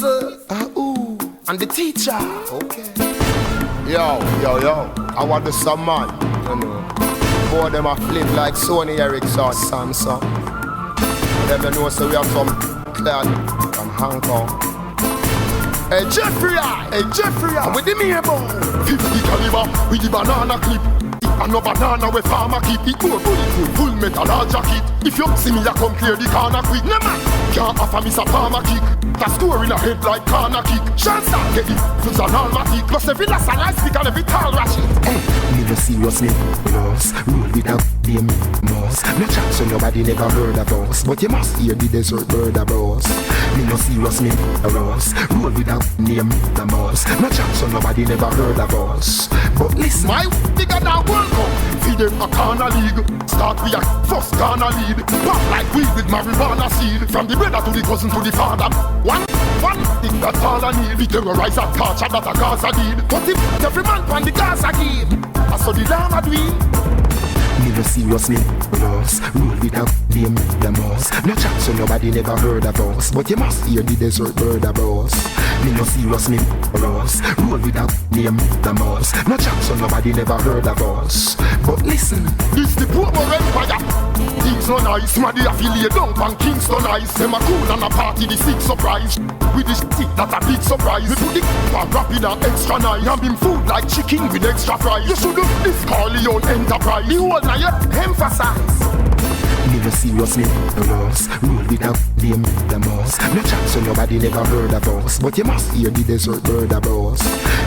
whistle, and the teacher. Okay. Yo, I want the some man, you know. Boy, them a flip like Sony Ericsson, Samsung. Them you know, so we have some clad from Hong Kong. Hey Jeffrey, with the me about 50 caliber with the banana clip. And no banana we farmer keep it more bulletproof, full metal or jacket. If you see me, I come clear the corner quick. No man, can't offer me some farmer kick. That score in a head like corner kick. Chance that get it, fools and almatic. Plus every last and I speak and every tall ratchet. Hey, never serious me, loss. Rule without them mouse. No chat so nobody never heard of us. But you must hear the desert bird of us. Me no serious me, loss. Rule without name the mouse. No chat so nobody never heard of us. But listen, my bigger than World Cup. Feed them a corner league. Start with a first corner lead. Pop like weed with marijuana seed. From the brother to the cousin to the father. One thing that's all I need. We terrorize a culture that a Gaza did. But if every man on the Gaza give, I saw the llama dream. Never serious me, loss. Rule without name the mouse. No chat so nobody never heard of us. But you must hear the desert bird of us. Me no serious me, loss. Rule without name the mouse. No chat so nobody never heard of us. But listen, this the Portmore Empire. Things no nice, Maddy affiliate down on Kingston Ice. Them a cool and a party the sick surprise. With this stick that a big surprise. We put the rapid and extra nice. And been food like chicken with extra fries. You should do this Corleone enterprise. The whole now you emphasize. Never serious me, loss. Rule without name the mouse. No chat so nobody never heard of us. But you must hear the desert bird of us.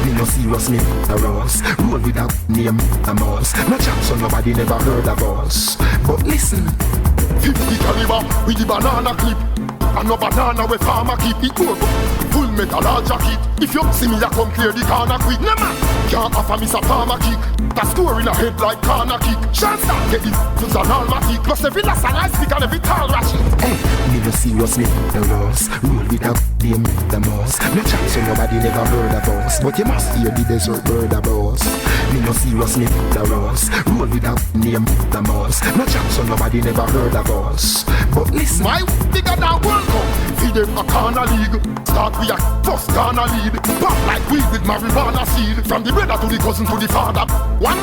Me no serious me, loss. Rule without name the mouse. No chat so nobody never heard of us. But listen, 50 caliber with the banana clip. And no banana we farmer keep it more. Full metal or jacket. If you see me, I come clear the corner quick. No man, can't offer me some farmer kick. That score in a head like corner kick. Chance that get it, fools and almatic. Plus every last and I speak and every tall ratchet. Hey, never serious me, the loss. Rule without name the mouse. No chat so nobody never heard of us. But you must hear the desert bird of us. Me no serious me, the loss. Rule without name the mouse. No chat so nobody never heard of us. But listen, my bigger than World Cup. Feed them a corner league. Start with a first corner lead. Pop like weed with marijuana seed. From the brother to the cousin to the father. One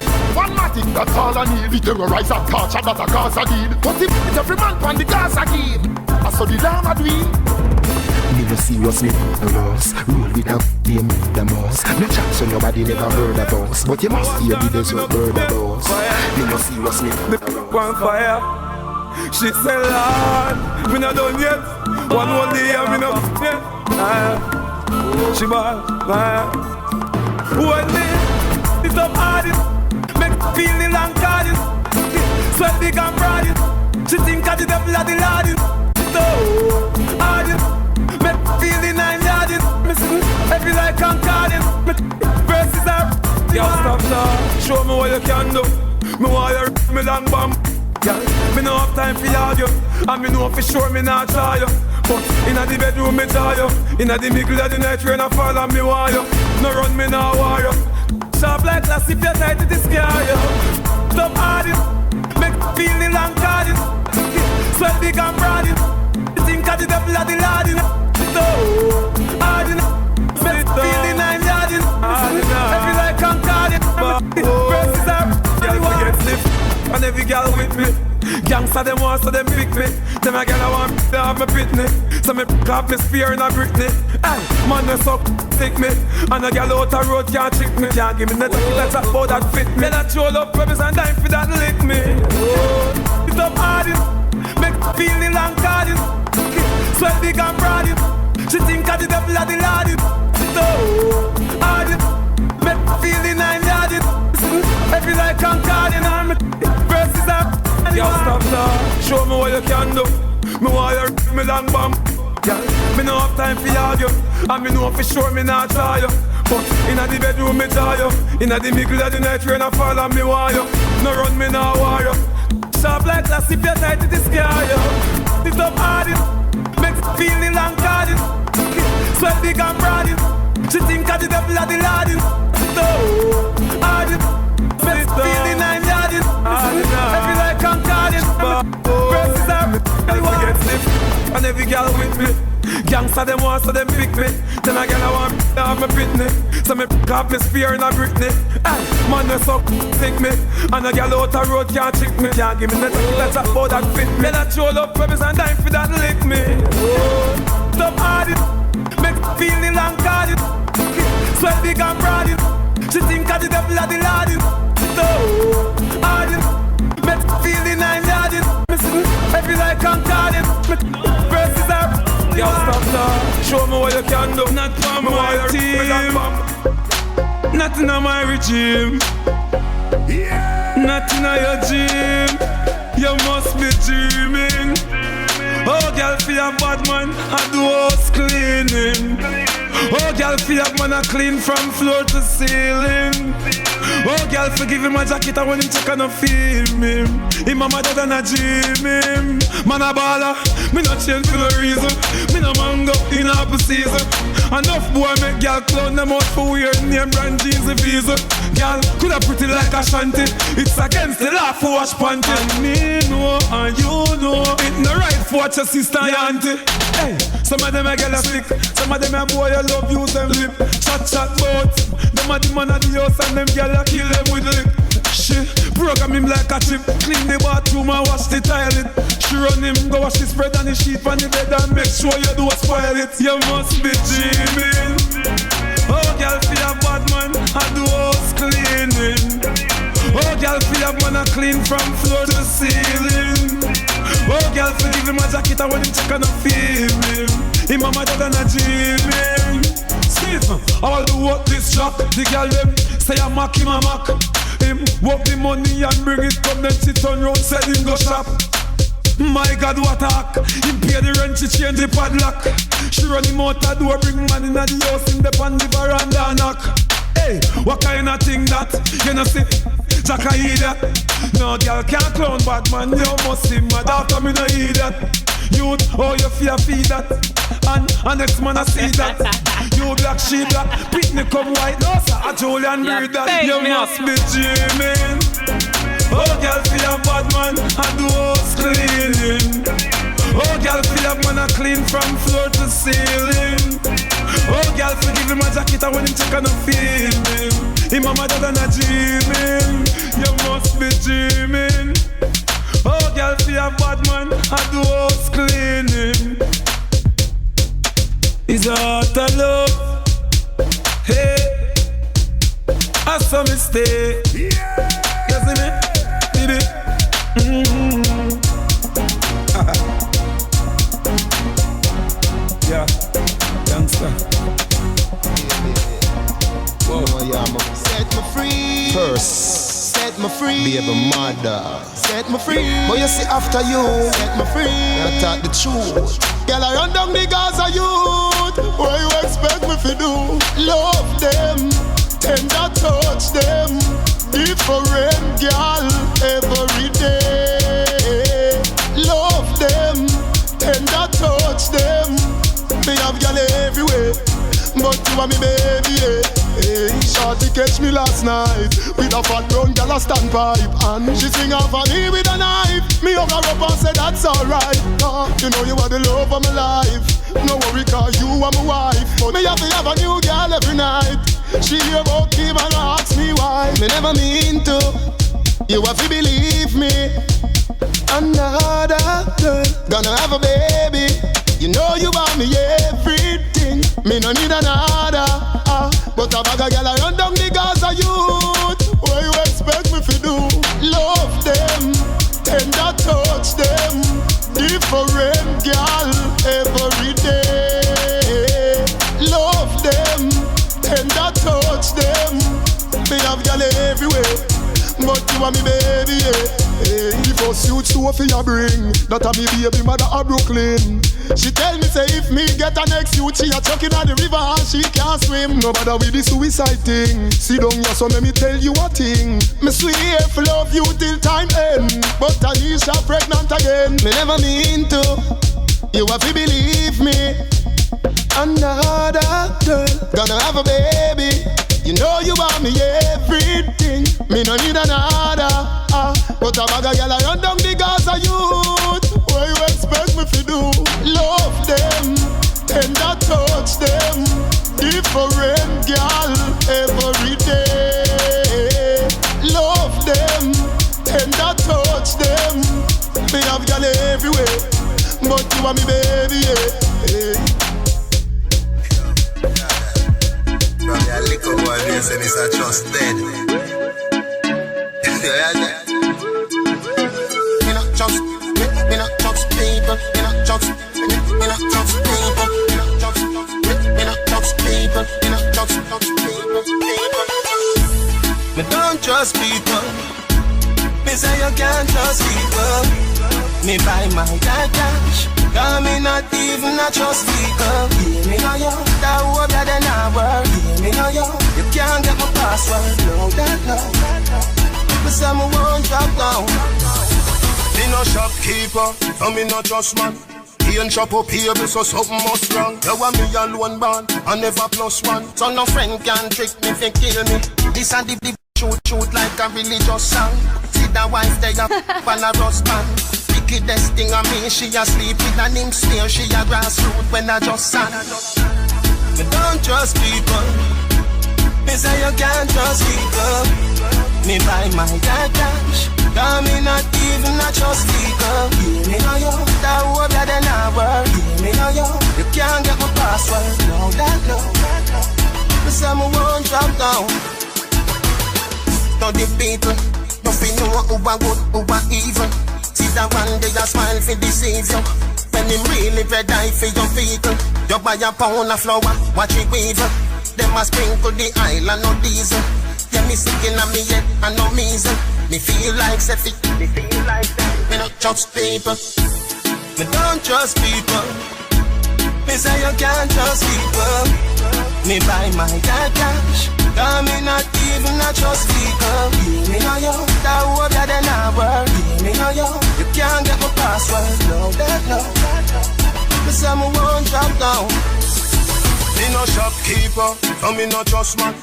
matic, that's all I need. We terrorize a culture that a Gaza did. But if it's every man on the Gaza game, I saw the llama dream. Never serious me, loss. Rule without name the mouse. No chat so nobody never heard of us. But you must hear the desert bird of us. Never serious me, one fire. She said, Lord, we not done yet. One more day and we not yet. She bad, one day, it's up hardest. Make feel the long hardest. Sweat big and broadest. She think of the devil of the Lordest. So hardest. Make feel the 9 yardest. Every like concordance. Verses are yo, stop now. Show me what you can do. Me want you me long bomb. Yeah, me no have time for argue. And me know for sure me not try you. But inna the bedroom me try you. Inna the middle of the night rain a fall and me want you. No run me no war you. Sharp like glass if you tight to the sky you. Stop hardest. Make feel the long hardest. Sweat big and broadest. Think of the devil of the Lordest. So hardest. Make feel the 9 yardest. Every like concordance. Verses are girl we get stiff. And every girl with me. Gangsta them want so them pick me. Them a girl I want to have me pitney. So me pick up me spear in a Britney. Hey, man they so sick me. And a girl out the road can't trick me. Can't give me no jacket that's about that fit me. That show up purpose and time for that lick me. It's up hardest. Make feel the long hardest. Sweat big and broadest. She think of the devil of the Lordest. So hardest. Make feel the 9 yardest. Every like concordant and me verses up. Yo, stop now. Show me what you can do. Me want you me long bomb. Yeah, me no have time for argue. And me know for sure me not try you. But inna the bedroom me try you. Inna the middle of the night rain a fall and me want you. No run me no war you. Sharp like glass if you tight to the sky you. It's up hardest. Make feel the long hardest. Sweat big and broadest. She think of the devil of the Lordest. So hardest. Make feel the 9 yardest. Every like concordance. Verses are we get stiff. And every girl with me. Gangsta them want so them pick me. Then I get I want to have my pitney. So me pick up me spear in a Britney. Hey, man they so think me. And a girl out the road can't trick me. Can't give me nothing that's a bow that fit me. That show up purpose and time for that lick me. Oh, stop hard it. Make feel the long card it. Swell big and broad it. She think I did the bloody lord it. So hard it. Make feel the 9 yard it. Missing every like concord it. Verses are yo, stop now. Show me what you can do. Not for my team. Nothing on my regime. Nothing on your gym. You must be dreaming. Oh, girl, feel a bad man. I do house cleaning. Oh, girl, feel a man. I clean from floor to ceiling. Oh, girl, forgive him my jacket. I want him check and I feel him. Him mama dad and I dream him. Man a baller. Me not change for no reason. Me no mango in apple season. Enough boy make girl clown them out for weird name brand jeans and visa. Girl coulda pretty like a shanty. It's against the law for wash panty. And me know and you know it no right for watch your sister and your auntie. Hey, some of them a girl a stick. Some of them a boy a love use them lip. Chat bout. Them a the man of the house and them girl a kill them with lip. She program him like a chip. Clean the bathroom and wash the toilet. She run him, go wash the spread and the sheet on the bed and make sure you don't spoil it. You must be dreaming. Oh, girl, feel a bad man, I do house cleaning. Oh, girl, feel a man, I clean from floor to ceiling. Oh, girl, forgive him my jacket, I want him check and I feel him. Him mama dad and I dreaming. Steve, all the work this shop. The girl them say I mock him, I mock him. Work the money and bring it, come then sit on road, sell him go shop. My God, what a hack. Him pay the rent, she change the padlock. She run him out the door, bring man in the house, in the pan, the veranda knock. Hey, what kind of thing that? You know see, Jack I hear that. No girl can't clown bad man, you must see my daughter, me no hear that. Youth, oh you fear that. And next man I see that. You black, she black, picnic come white, no sir, a Julian breed that. You must be dreaming. Oh, girl, feel a bad man, I do house cleaning. Oh, girl, feel a man, I clean from floor to ceiling. Oh, girl, forgive him my jacket, I want him check and I feel him. Him mama dad and I dreaming. You must be dreaming. Oh, girl, feel a bad man, I do house cleaning. It's a heart of love. Hey, I saw me stay. You see me? Yeah, gangsta. Whoa. Set me free. First, set me free. Be a mother. Set me free. But you see after you, set me free. I talk the truth. Girl, I run down the Gaza youth. What you expect me to do? Love them, tender touch them. Different girl every day. Love them, tender touch them. They have girl everywhere, but you are me baby. Hey, shorty catch me last night with a fat brown girl a standpipe, and she swing off on me with a knife. Me hug her up and say that's alright. You know you are the love of my life. No worry 'cause you are my wife. But me have to have a new girl every night. She hear about Kim and ask me why. Me never mean to. You have to believe me. Another girl gonna have a baby. You know you want me everything. Me no need another. But a bag of girl I run down the Gaza youth. What you expect me to do? Love them, tender touch them. Different girl every day. Love them, tender touch them. Me have girl everywhere, but you are me baby, yeah. Hey, the first suit Sophia bring, that a me baby mother a Brooklyn. She tell me say if me get a next suit, she a chuck in the river and she can't swim. No bother with the suicide thing. Sit down here so let me tell you a thing. Me swear for love you till time end, but Anisha pregnant again. Me never mean to. You have to believe me. Another girl gonna have a baby. You know you want me everything. Me no need another. But a bag of girl I run down the Gaza youth. What you expect me to do? Love them, for me baby, yeah. From your little boy, they say this are just dead. Me not trust people. Me not trust people. Me not trust people. Me not trust people. Me not trust people. Me don't trust people. Me say you can't trust people. Me buy my cash. Cause me not even a trust people. Yeah, me know you. That hope that they not work. Yeah, me know you. You can't get my password. No, that no. Me say me won't drop down. Me no shopkeeper, and me no trust man. He ain't shop up here, so something must wrong. You want me alone born, I never plus one. So no friend can trick me, fi kill me. This and the shoot like a religious song. See the wife they a on a rust band. Wickedest thing of me, she asleep with an him stare. She a grassroots when I just sang. Me don't trust people. Me say you can't trust people. Me buy my cash. Cause me not even a trust people. Yeah, me know you. That hope that they not work. Yeah, me know you. You can't get my password. No, that no. Me say me won't drop down. To the people, nothing know who are good, who are evil. See that one day a smile for deceive you. When him really red eye for your vehicle. You buy a pound of flour, watch it weave. Them a sprinkle the island no diesel. Yeah, me sick in me head and no measle. Me feel like Seffi. Me feel like that. Me not trust people. Me don't trust people. Me say you can't trust people. Me buy my cash. Cause me not even a trust people. Yeah, me know you. That hope that they not work. Yeah, me know you. You can't get my password. No, that no. Me say me won't drop down. Me no shopkeeper, and me no trust man.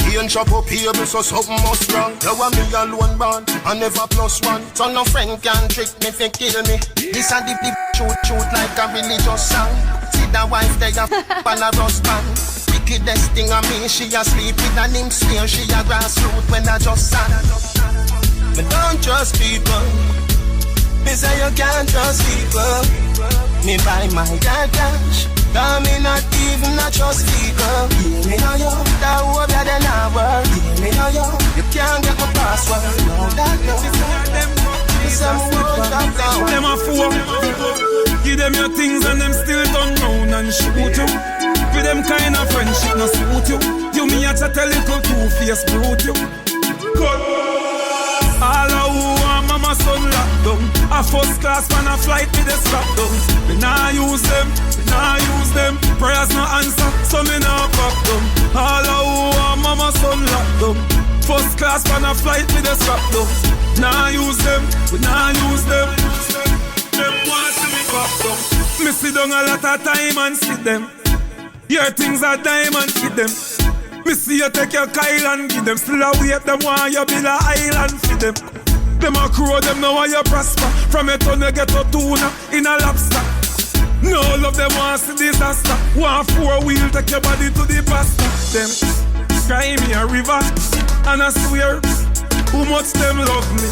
He ain't shop up here, so something must wrong. You want me alone born, I never plus one. So no friend can trick me, fi kill me. This and the shoot like a religious song. See the wife they a on a rust band. Wickedest thing of me, she asleep with an him stare. She a grassroots when I just sang. Me don't trust people. Me say you can't trust people. Me buy my cash. Cause me not even a trust people. Yeah, me know you. That hope that they not work. Yeah, me know you. You can't get my password. No, that no. Me say me won't drop down. Them a fool. Give them your things and them still turn round and shoot you. With them kind of friendship no suit you. You me a chat a little two-faced brute you. Good. All of who want mama son locked down. A first class man a flight with the strap down. We nah use them, we nah use them. Prayers no answer, so me nah fuck them. All of who want mama son locked down. First class man a flight with the strap down. Nah use them, we nah use them. Them want to me fuck down. Me sit down a lot of time and see them. Your things are diamonds with them. Me see you take your Kyle and give them. Still a wait them want you build a island for them. Them a crow them know why you prosper. From a ton you get a tuna in a lobster. No love them want see disaster. Want 4-wheel take your body to the pasta. Them cry me a river and I swear who much them love me.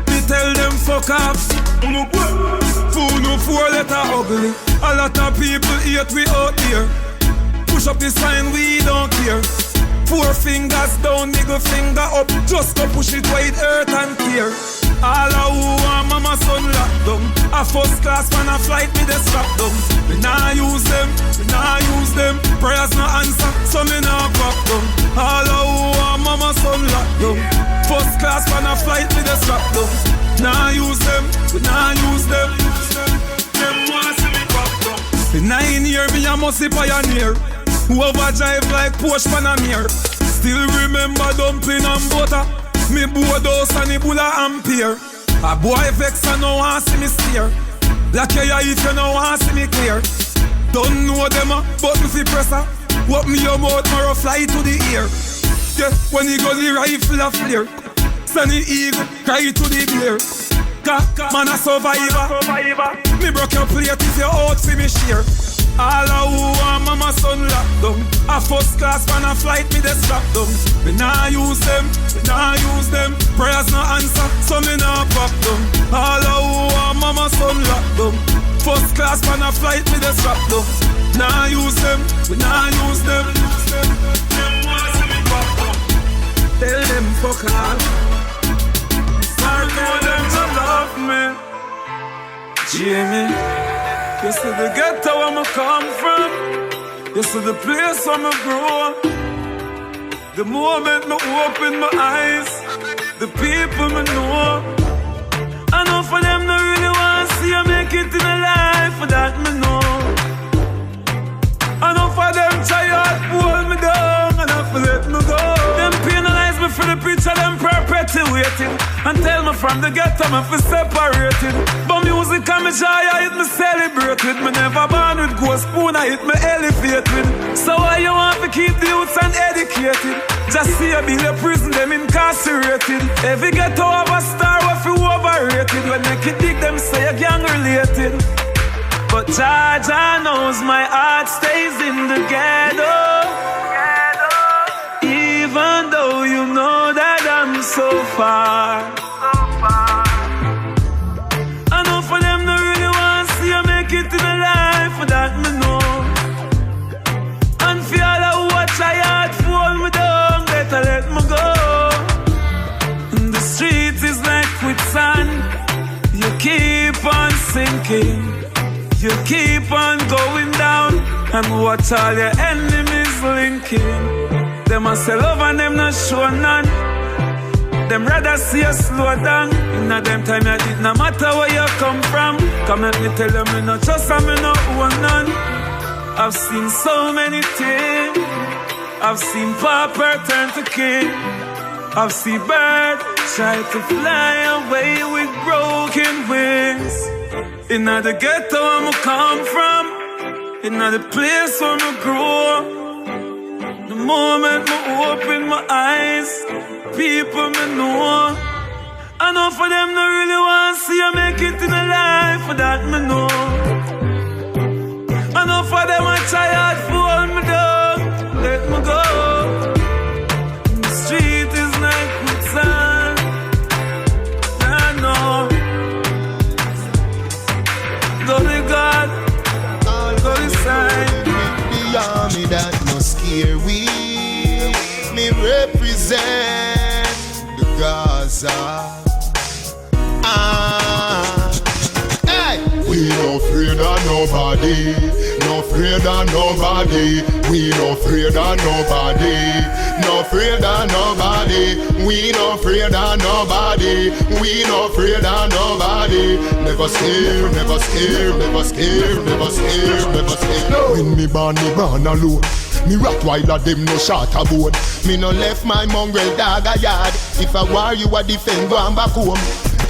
Me tell them fuck off. Fool no 4-letter ugly. A lot of people hate we out here. Push up the sign, we don't care. 4 fingers down, nigga finger up. Just go push it wide, earth and tear. All of who want mama son locked down. A first class man a flight with the strap down. We nah use them, we nah use them. Prayers no answer, so me nah fuck them. All of who want mama son locked down. First class man a flight with the strap down. Nah use them, we nah use them. Them want see me fuck down. The 9 year me a must be pioneer. Who overdrive like Porsche Panamera. Still remember dumpling and butter. Me Bodos and the Bulla Ampere. A boy vex and no want see me steer. Like you if you no want see me clear. Don't know them but me fi presser. What me your mouth more fly to the ear. Yeah, when he go the rifle a flare. Sunny eagle cry to the bear. Man a survivor. Me broke your plate if you out fi me share. All of who want mama son locked down. A first class man a flight with the strap down. We nah use them, we nah use them. Prayers no answer, so me nah fuck them. All of who want mama son locked down. First class on a flight with a strap though. Nah use them, we nah use them. Tell them fuck off. Start know them to love me. Jamie, you see the ghetto where I come from. You see the place where I grow up. The moment me open my eyes, the people me know. I know for them they really want to see I make it in a life, for that me know. I know for them try hard to hold me down, and I for let me go. Them penalize me for the picture, them perpetuating, and tell me from the ghetto me for separated. But music and me joy, I hit me celebrated. Me never born with ghost spoon, I hit me elevated. So why you want to keep the youths uneducated? Just see a bill of prison, them incarcerated. Every ghetto have a star, what you overrated. When they can dig them, say you're gang related. But Jaja knows my heart stays in the ghetto. Even though you know that I'm so far. I know for them they really want to see I make it in a life, for that me know. And for all who watch I heart fall me down, better let me go. And the street is like quicksand. You keep on sinking. You keep on going down, and watch all your enemies linking. Them a sell love and them not show none. Them rather see you slow down. In a them time you did no matter where you come from. Come let me tell you me no trust and me no own none. I've seen so many things. I've seen pauper turn to king. I've seen birds try to fly away with broken wings. In the ghetto where I come from, in the place where I grow. The moment I open my eyes, people me know. I know for them they really want to see I make it in a life, for that me know. I know for them I try hard to hold me down, let me go. The street is like quicksand, I know. Go to God, go to sign. The army that no scare we. Me represent the Gaza. Hey! We no afraid of nobody. No afraid of nobody. We no afraid of nobody. No afraid of nobody. We no afraid of nobody. We no afraid of nobody. Never scared, never scared, never scared, never scared, never scared. When me born alone. Me Rottweiler them no shot a bone. Me no left my mongrel dog a yard. If I war you a defend, go and back home.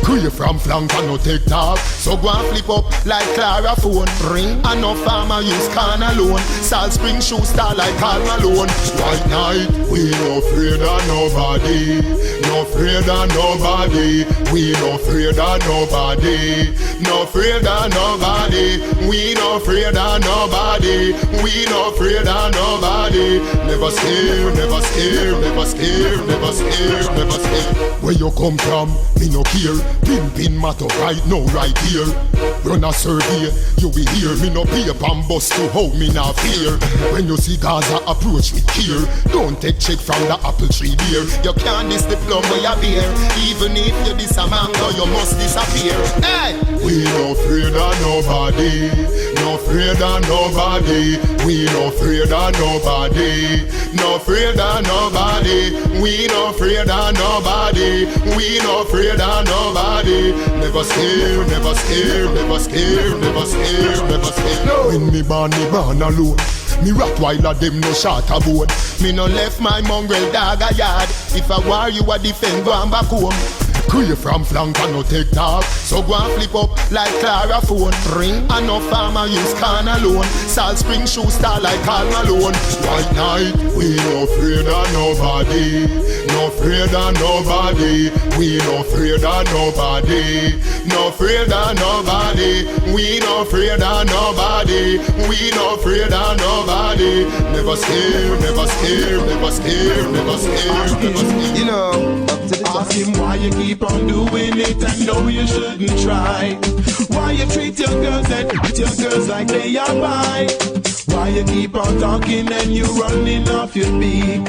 Crave from flank and no take talk. So go and flip up like Clara phone. Ring and no farmer use can alone. Salt Spring shoe star like Carl Malone. White night, we no afraid of nobody. No afraid of nobody. We no afraid of nobody. No afraid of nobody. We no afraid of nobody. We no afraid of nobody. Never scared, never scared, never scared, never scared, never scared. Where you come from, me no care. Pin matter right now, right here. Run a survey, you will hear. Me no paper and bust to how me not fear. When you see Gaza approach with care, don't take check from the apple tree beer. You can't diss the plum where you bear. Even if you diss a mango, you must disappear. Hey! We no afraid of nobody. No afraid of nobody. We no afraid of nobody. No afraid of nobody. We no afraid of nobody. We no afraid of nobody. Never scared, never scared, never scared, never scared, never scared. When me born alone. Me Rottweiler them no shot a bone. Me no left my mongrel dog a yard. If I war you a defend, go and back home. Crave from flank and no take talk. So go and flip up like Clara phone. Ring and no farmer use can alone. Salt Spring shoe star like Carl Malone. White night, we no afraid of nobody. No afraid of nobody. We no afraid of nobody. No afraid of nobody. We no afraid of nobody. We no afraid of nobody. Never scared, never scared, never scared, never scared, never scared. You know, up to the top. Ask him why you keep on doing it and know you shouldn't try. Why you treat your girls and treat your girls like they are mine. Why you keep on talking and you running off your beak.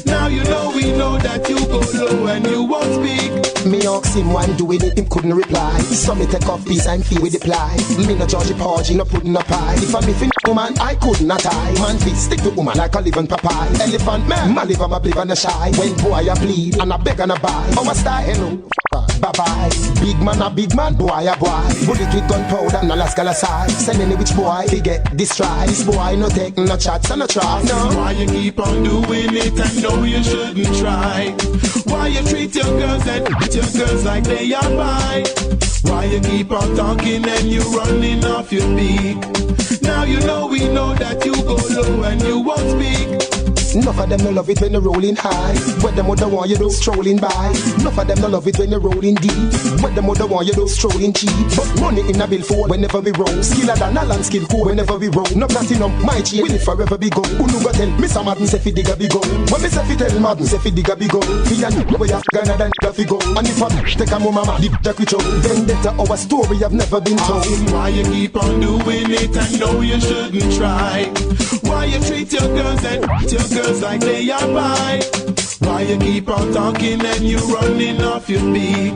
Now you know we know that you go low and you won't speak. Me ask him why doing it, him couldn't reply. So me take off peace and feel with the ply. Me no judge the porgy, no pudding no pie. If I'm a woman, I could not tie. Man feet stick to woman like a living papaya. Elephant man, my liver, my bliv and a shy. When boy I bleed and I beg and I buy. Oh my style, hello, bye bye. Big man, boy a boy. Bullet with gunpowder and Alaska la side. Send any which boy, he get destroyed. This boy no take no chats and no try. No. Why you keep on doing it and know you shouldn't try? Why you treat your girls and treat your girls like they are mine? Why you keep on talking and you running off your beak? Now you know we know that you go low and you won't speak. Enough of them no love it when you're rolling high. What them other want you do strolling by. Enough of them no love it when you're rolling deep. What them other want you do strolling cheap. But money in a bill for whenever we roll. Skiller than a land skill cool whenever we roll. No platinum, my chain will it forever be gold. Who no go tell Mr. Madden say fi dig a big gold. When me say fi tell Madden say fi dig a big gold. Fi a new way of Ghana than nigga fi go. And if a bitch take a mama, the jack with you. Vendetta our story have never been told. Ask him why you keep on doing it and know you shouldn't try. Why you treat your girls and treat your girls like they are mine. Why you keep on talking and you running off your beak.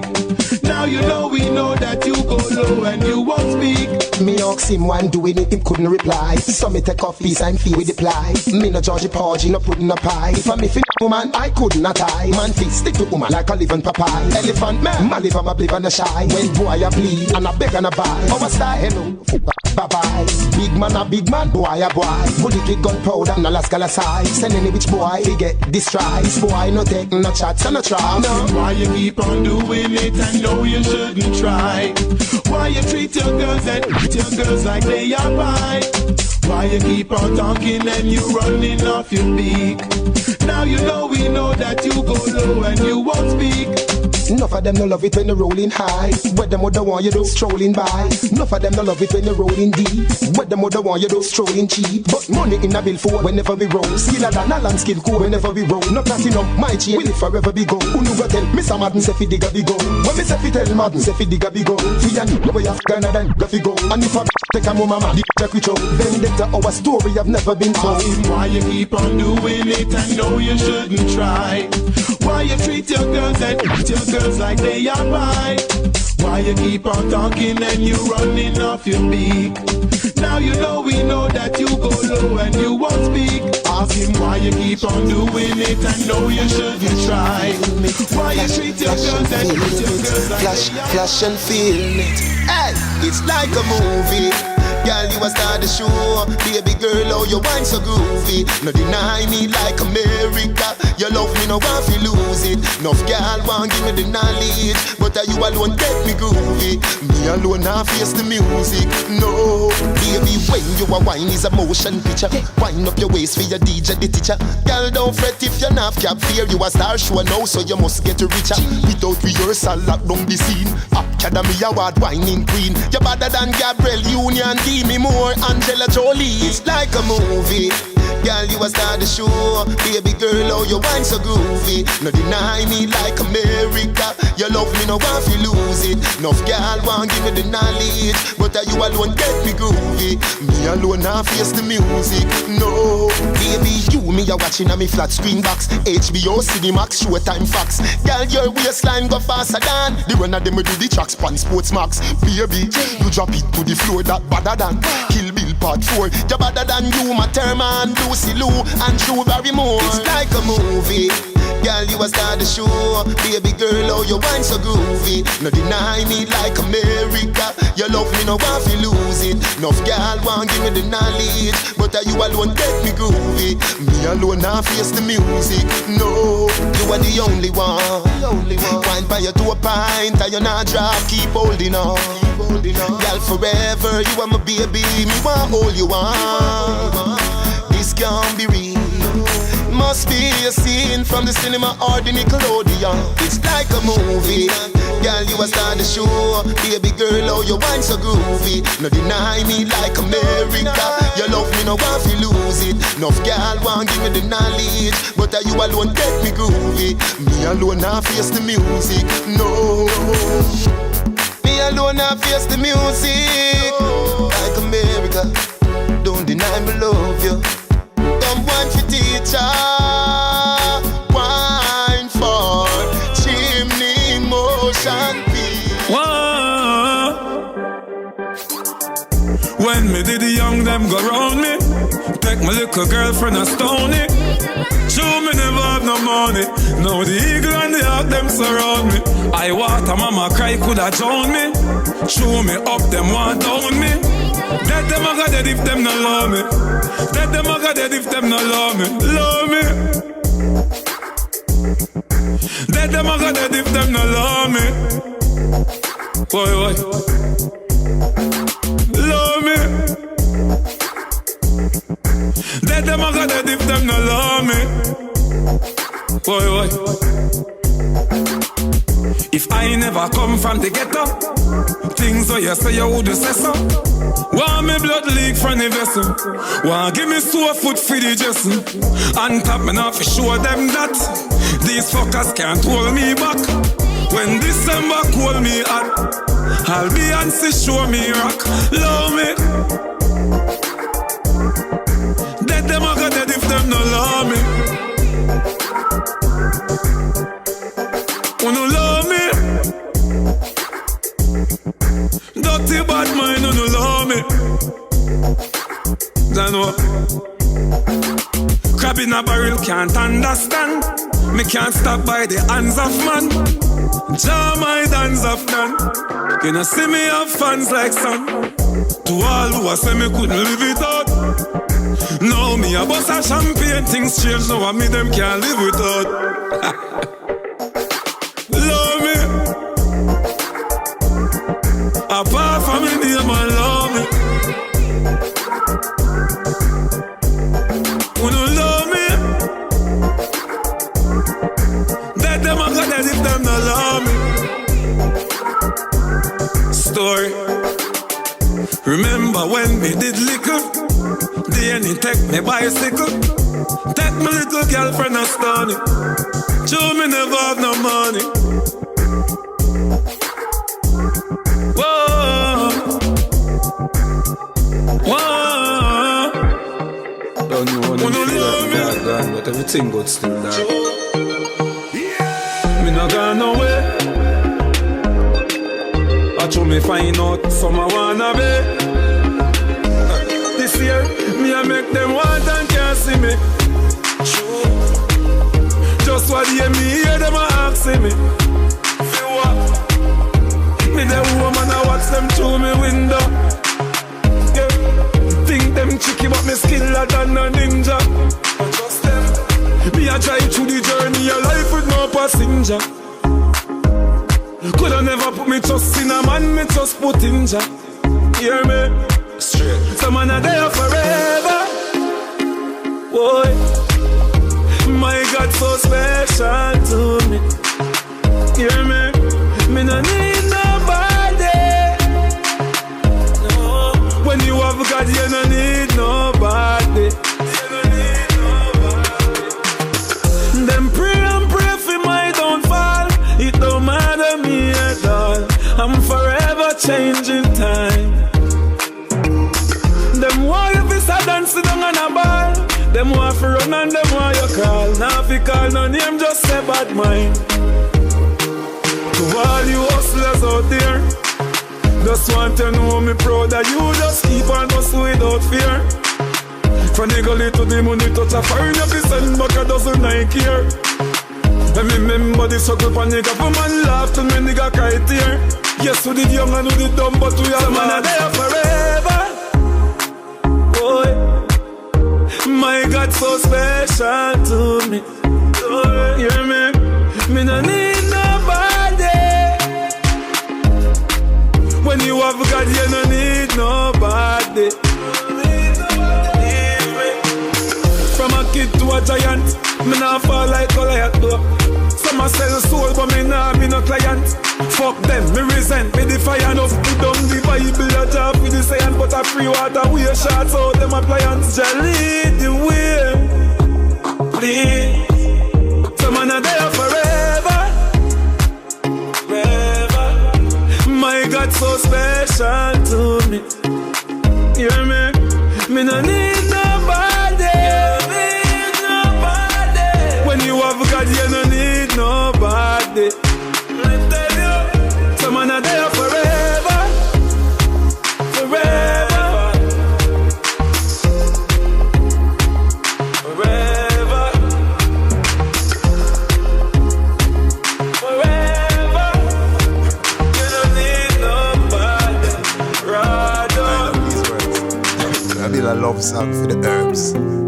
Now you know we know that you go low and you won't speak. Me ask him why doing it, him couldn't reply. So me take off peace and feel with the ply. Me no judge the porgy, no pudding no pie. If I'm a woman, I could not tie. Man feet stick to woman like a living papaya. Elephant man, my liver, my bliv and a shy. When boy I bleed and I beg and I buy. Our style, hello, bye bye. Big man, boy a boy. Bullet with gunpowder and Alaska la side. Send any which boy, he get destroyed. This boy no take no chats and no try. No. Why you keep on doing it and know you shouldn't try? Why you treat your girls and treat your girls like they are mine? Why you keep on talking and you running off your beak? Now you know we know that you go low and you won't speak. Enough of them no love it when you're rolling high. What them other want you do strolling by. Enough of them no love it when you're rolling deep. What them other want you do strolling cheap. But money in a bill for whenever we roll. Skiller than a land skill cool whenever we roll. No platinum, my chain will it forever be gold. Who no go tell Mr. Madden say fi dig a big gold. When me say fi tell Madden say fi dig a big gold. Fi a new way of Ghana than go fi go. And if a take a mama, the jack with you. Vendetta our story have never been told. Ask him why you keep on doing it and know you shouldn't try. Why you treat your girls and treat your girls like they are mine. Why you keep on talking and you running off your beak. Now you know we know that you go low and you won't speak. Ask him why you keep on doing it and know you shouldn't try. Why you treat your girls and treat your girls like flash and feel it. Hey, it's like a movie. Girl, you a star the show. Baby girl, oh, you wine so groovy. No deny me like America. Your love me no want to lose it. Enough girl want give me the knowledge, but you alone get me groovy. Me alone not face the music. No, baby, when you a wine is a motion picture. Wind up your waist for your DJ, the teacher. Girl, don't fret if you're not cap fear. You a star show now, so you must get richer. Without rehearsal, lock down the scene. Academy Award, whining queen. You're better than Gabrielle Union. Give me more Angela Jolie. It's like a movie. Girl, you a star the show. Baby girl, oh, you wine so groovy. No deny me like America. You love me, no want to lose it. Enough girl want give me the knowledge, but you alone get me groovy. Me alone not face the music. No, baby, you me a watching on me flat screen box. HBO, Cinemax, Showtime, Fox. Girl, your waistline go faster than the run of them do the tracks pan Sports Max. Baby, you drop it to the floor that better than Kill Bill Part 4. You better than you, my Thurman, Lucy Lou, and Drew Barrymore. It's like a movie. Girl, you a star the show. Baby girl, oh, you wine so groovy. No deny me like America. You love me, no want to lose it. Enough girl want give me the knowledge, but you alone get me groovy. Me alone not face the music. No, you are the only one. Wine by your to a pint, and you not drop. Keep holding on. Girl, forever, you are my baby. Me want all you want. This can't be real. Must be a scene from the cinema or the Nickelodeon. It's like a movie. Girl, you a star the show. Baby girl, oh, you wine so groovy. No deny me like America. You love me, no want to lose it. Enough girl want give me the knowledge, but you alone take me groovy. Me alone not face the music, no. Me alone not face the music. Like America, don't deny me love you. Come wine for teacher, wine for chimney motion beat. When me did the young them go round me, take my little girlfriend a stony. True, me never have no money. Now the eagle and the hawk them surround me. I water mama cry coulda drown me. Chew me up them want down me. Dead them a got dead if them no love me. Dead them a got dead if them no love me. Love me. Dead them a got dead if them no love me. Boy. Love me. Dead them a got dead if them no love me. Boy. If I never come from the ghetto, things where you say you would say so. Want me blood leak from the vessel. Want give me sore foot for the Jason. On top me now for show them that these fuckers can't hold me back. When December call me hot, I'll be and see show me rock. Love me. Dead them a got dead if them no love me. Who no love me? Dirty bad mind who no love me. Then what? Crab in a barrel can't understand. Me can't stop by the hands of man. Jar my dance of done. You know see me have fans like some. To all who a say me couldn't live it out. Now me a bust a champagne, things change. Now I me them can't live without. Love me. Apart from me name and love me. Who no love me? Dead them a got dead if them no love me. Story. Remember when me did liquor? Danny take me bicycle. Take my little girlfriend a stony. Show me never have no money. Whoa. Don't know when I'm gone, but everything good still there. Me not gone nowhere. I try me find out some I wanna be. This year, me I make them want and can't see me. Just what they me hear them a asking me. Feel what? Me the woman I watch them through me window. Yeah. Think them tricky but me skiller than a ninja. Just them. Me I drive through the journey of life with no passenger. Coulda never put me trust in a man, me just put in ja. Hear me? Straight. Some man are there forever. Boy, my God so special to me. Hear me? Me no need nobody. No. When you have God, you no need nobody. You no need nobody. Them pray and pray for my downfall. It don't matter me at all. I'm forever changing time. Them want you to start dancing down on a ball. Them want to run and them want you call. Now if you call no name, just say bad mind. To all you hustlers out there, just want to know me proud that you just keep on hustle without fear. From the gully to the money touch a foreign if you send back a dozen Nike here. And me remember the struggle pan nigga for man laugh till me nigga cry tear. Yes, we did young and we did dumb, but we are man are there forever. Boy, my God so special to me. Hear me? Me no need nobody. When you have God, you no need nobody. From a kid to a giant. Me nah fall like Goliath though. Some a sell soul, but me nah be no client. Fuck them, me resent, me defiant. Enough me done the Bible, a job with the science. But a free water, we a shots out them appliance. Just lead the way, please. Some man are there forever, forever. My God so special to me. You hear me? Me no need nobody. Need nobody. When you have God, you no need nobody. I tell you, some man are there forever, forever, forever, forever. You don't need nobody. Rather. I love these words. I build a love song for the herbs.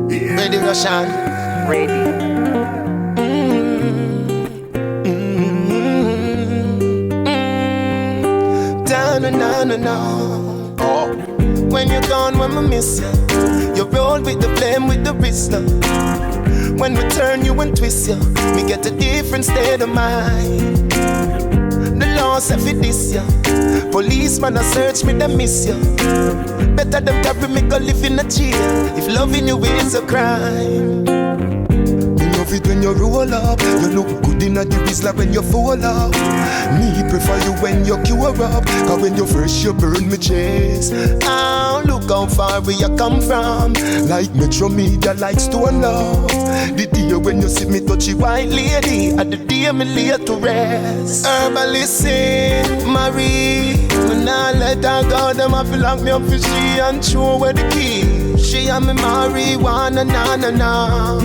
Yeah. Ready, Russian? Ready. No. Oh. When you're gone, when we miss you, you roll with the flame, with the wristler. When we turn you and twist you, we get a different state of mind. The law said for this ya. Policeman a search me, they miss you. Better them carry me go live in a jail if loving you is a crime. Love it when you roll up. You look good in a the when you fall up. Me prefer you when you cure up. Cause when you're fresh you burn me chest. Oh, look how far we you come from. Like Metro Media likes to love. The day when you see me touch a white lady, at the day me lay to rest. Listen, Marie, me nah let her go. Them a feel like me up for she and show where the key. She and me marijuana, na.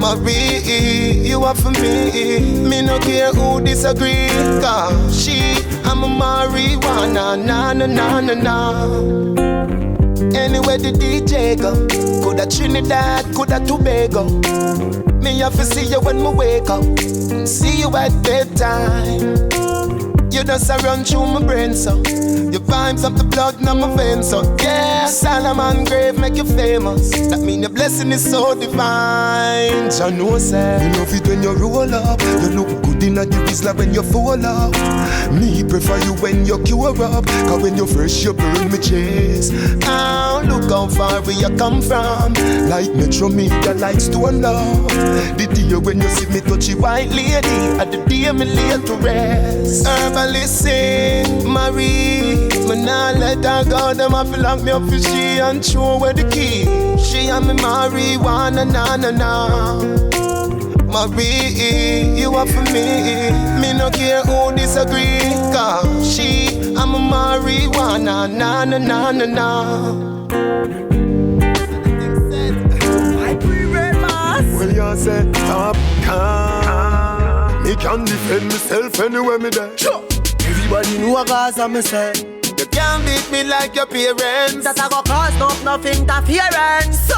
Marie, you are for me. Me no care who disagree. Cause she, I'm a marijuana, na. Anywhere the DJ go, coulda Trinidad, coulda Tobago. Me have to see you when me wake up, see you at bedtime. You just a run through my brain, so your vibes up the blood in my veins, so yeah. Solomon grave make you famous. That mean your blessing is so divine. Jah know say you love it when you roll up. You look good in a the when you fall up. Me prefer you when you cure up. Cause when you're fresh you burn me chest. Oh, look how far we you come from. Like Metro Media likes to love. The day when you see me touch a white lady, at the day me lay to rest. Listen, Marie, me nah let her go. Them a feel like me up for she and show where the key. She and me marijuana, na. Marie, you are for me. Me no care who disagree. Cause she and me marijuana, na. I pre-read mass. Well, you say, top can. Me can defend myself anywhere me there. Sure. Everybody know a Gaza me say. You can't beat me like your parents. That I go cause nothing interference.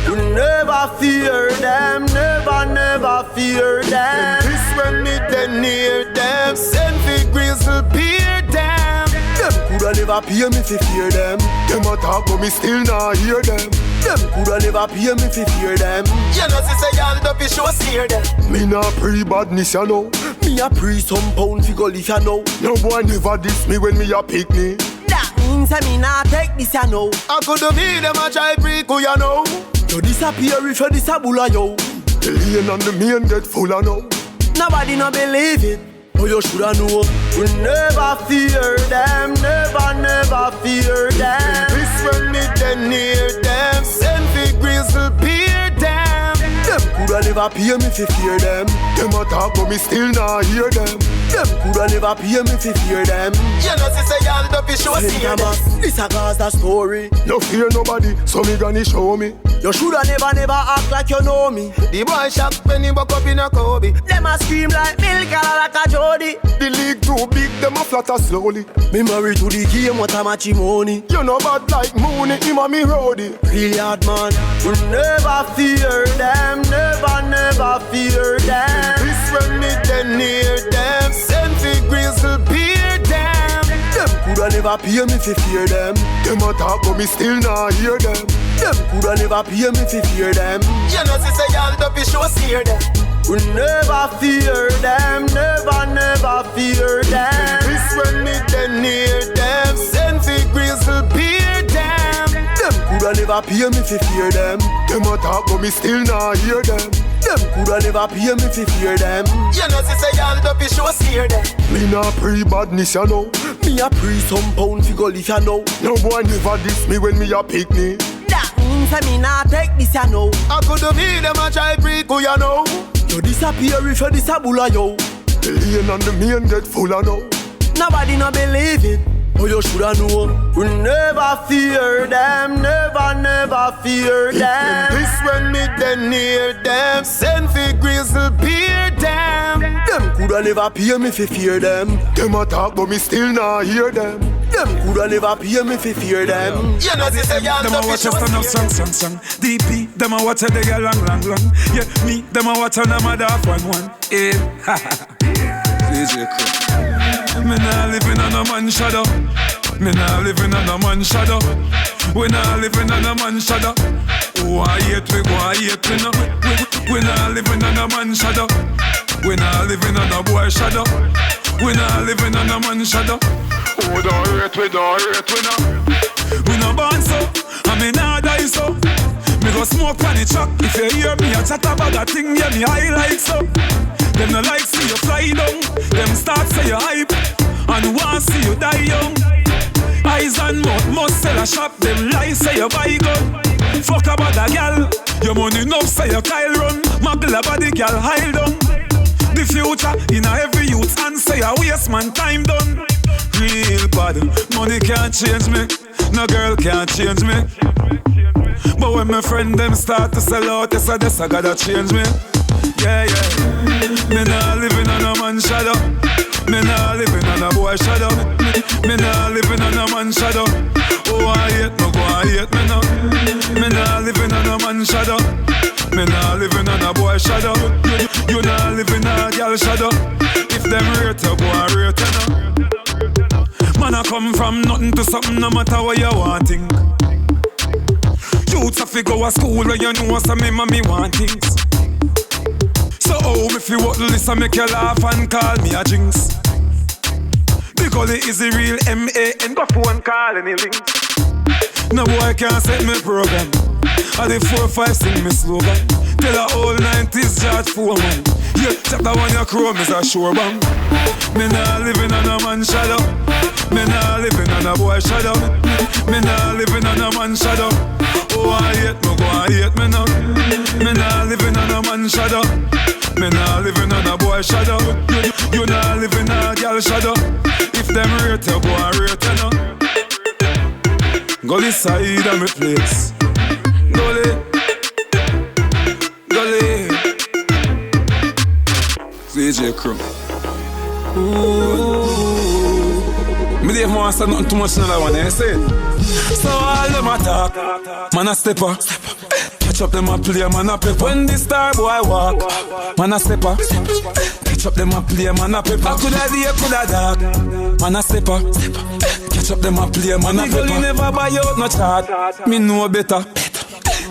You never fear them, never fear them. This when me then near them. Send for grizzle peer them. Them coulda never pay me fi fear them. Them a talk but me still not hear them. Them coulda never pay me fi fear them. You know say y'all don't be sure steer them. Me not pre-badness you know. Me a pre some pound fi Gully if you know. No boy never diss me when me a pick me. That means I me not take this you know. I coulda be them a try freak who you know. You disappear if you disabula yo. The lane and the main get full of now. Nobody no believe it, but you shoulda know. We never fear them, never fear them. This when me then near them. Send for grizzle peer them. Them coulda never pay me fi fear them. Them a talk but me still not hear them. Them coulda never pay me fi fear them. You know say y'all don't be sure steer them. This a Gaza story. No fear nobody, so me gonna show me. You shoulda never act like you know me. The boy shot when he buck up in a Kobe. Them a scream like milk and like a Jody. The league too big, them a flatter slowly. Me married to the game, what a matrimony. You know bad like Mooney, him a me roadie. Really hard man. We never fear them, never fear them. This when me then near them. Send for grizzle peer them. Them coulda coulda never pay me fi fear them. Them a talk but me still not hear them. Them coulda never pay me fi fear them. You know she say y'all don't be sure steer them. We never fear them, never fear them. This when me then near them. Send fi grizzle beer them. Them coulda never pay me fi fear them. Them a talk but me still not hear them. Them coulda never pay me fi fear them. You know she say y'all don't be sure steer them. Me not pre-badness you know. Me a pre some pound fi Gully if you know. No boy never diss me when me a pick me. That means I me not take this you know. I coulda be them a try pre-go you know. You disappear if you disabula yo. The lane and the main get full of now. Nobody no believe it, but you shoulda know. We never fear them, never fear them. This when me then near them. Send fi grizzle beer them. Them coulda never pay me fi fear them. Them a talk but me still not hear them. Them coulda never pay me fi fear them. You know she say y'all Them a don't be watch sure us stand up steer song, them. song, song. DP, them a watch a they get long. Yeah, me, them a watch on them a daft one. Eh, ha ha. DJ Crow. Me nah living on a man shadow. Me nah living on a man shadow. We nah living on a man shadow. Oh, I hate we go, I hate we no. We nah living on a man shadow. We nah living on a boy shadow. We nah living on a man shadow. Oh, don't hate we no. We no born so, and me nah die so. Me go smoke on the truck. If you hear me a chat about that thing, yeah, me high like so. Them no like see you fly down. Them start say you hype and want see you die young. Eyes and mouth must sell a shop. Them lies say you buy gun. Fuck about a gal. Your money enough say you Kyle run. Muggle about the gal hide down. The future in a every youth and say a waste man time done. Real bad. Money can't change me. No girl can't change me. But when my friend them start to sell out, yes I gotta change me. Yeah. Me nah living on a man shadow. Me nah living on a boy shadow. Me nah living on a man shadow. Oh, I hate no go, I hate me now. Me nah living on a man shadow. Me nah living on a boy shadow. You nah living on a girl shadow. If them rate you, go and rate you now. Man, I come from nothing to something, no matter what you wanting. Youths have to go to school where you know some me want things. So how if you want this and make you laugh and call me a jinx? Because it is the real M.A.N. Go phone call any links. No boy can't set me program. I the 4-5 sing me slogan. Tell a whole 90s George Foreman. Yeah, chapter 1 your chrome is a sure bomb. Me nah living on a man shadow. Me nah living on a boy shadow. Me nah living on a man shadow. Oh, I hate me, go I hate me now. Me nah living on a man shadow. Me nah living on a boy shadow. You nah living on a girl shadow. If them rate you, go and rate you now. Gully side of me place. Gully. DJ Crow. Me Dave want say nothing too much in that one, you see? So all them attack, man a stepper. Catch up them a play, man a pepper. When the star boy walk, man a stepper. Catch up them a play, man a pepper. Coulda day, coulda dark, man a stepper. Catch up them a play, man a pepper. Gully never buy out no chart, me know better.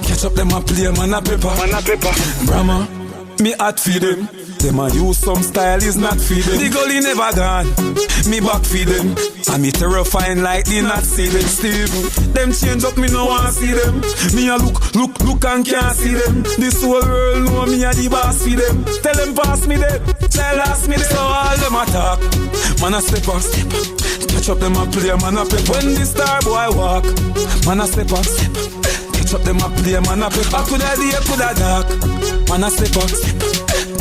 Catch up them a play, man a pepper. Brahma, me hot feed them. Them a use some style is not feeding. The Gully never gone, me back feed them. And me terrifying like the not see them. Steve, them change up, me no want see them. Me a look and can't see them. This whole world know me a the boss for them. Tell them pass me them, tell us me them. So all them attack, man a step up. Catch up them a play, man a pep. When the star boy walk, man a step up. Catch up them a play, man a pep. Coulda day, coulda dark, man a step up.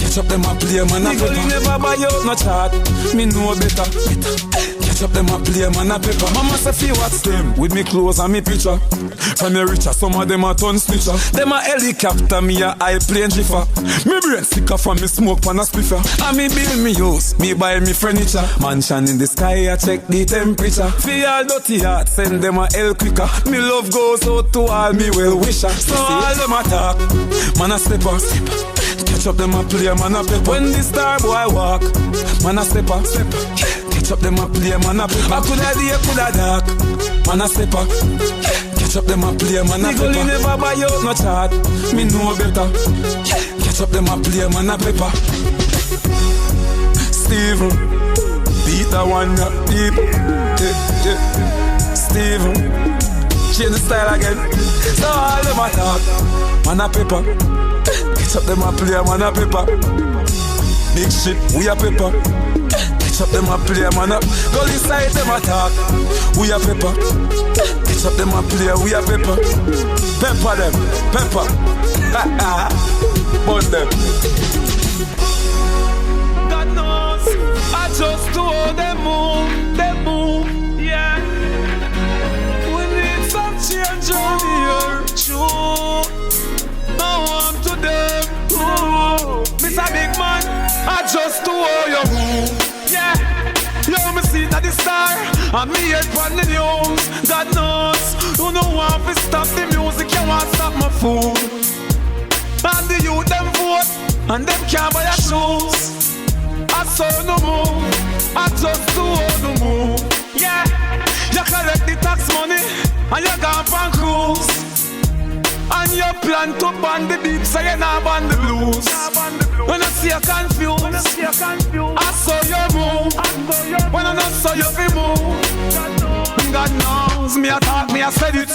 Catch up them a play, man a pepper. The Gully never buy out no chart, me know better. Catch up them a play, man a pepper. Mama say fi watch them with me clothes and me picture. From me richer, some of them a ton snitcher. Them a helicopter, me a airplane jiffer. Me brain sicker from me smoke pan a spliffer. And me build me house, me buy me furniture. Mansion in the sky, I check the temperature. Fi all dirty heart, send them a hell quicker. Me love goes out to all me well wisher. So all them attack, man a stepper. Catch up them a play, man a pepper. When the star boy walk, man a stepper. Catch Catch up them a play, man a pepper. I coulda day, coulda dark, man a stepper. Catch up them a play, man a pepper. Gully never buy out no chart, me know better. Catch up them a play, man a pepper. Steven, beat that one up deep. Steven, change the style again. So all them a talk, man a pepper. Catch up them a play, man a pepper. Big shit, we a pepper. Catch up them a play, man a. Gully side them a talk, we a pepper. Catch up them a play, we a pepper. Pepper them, pepper. Burn them. God knows, I just do all them move, yeah. We need some change on here, true. Now I'm to them, ooh. Mr. Big Man, I just do all your move, yeah. Yo, me see that the star, and me head from the news. God knows, you know want to stop the music, you want to stop my food. And the youth them vote, and them can't buy your shoes. I saw no move, I just do all the move. Yeah, you collect the tax money, and you gone from cruise. And you plan to ban the beat, so you not ban the blues. When I see you confused, I saw your move. When I not saw you be move. God knows, me a talk, me a said it.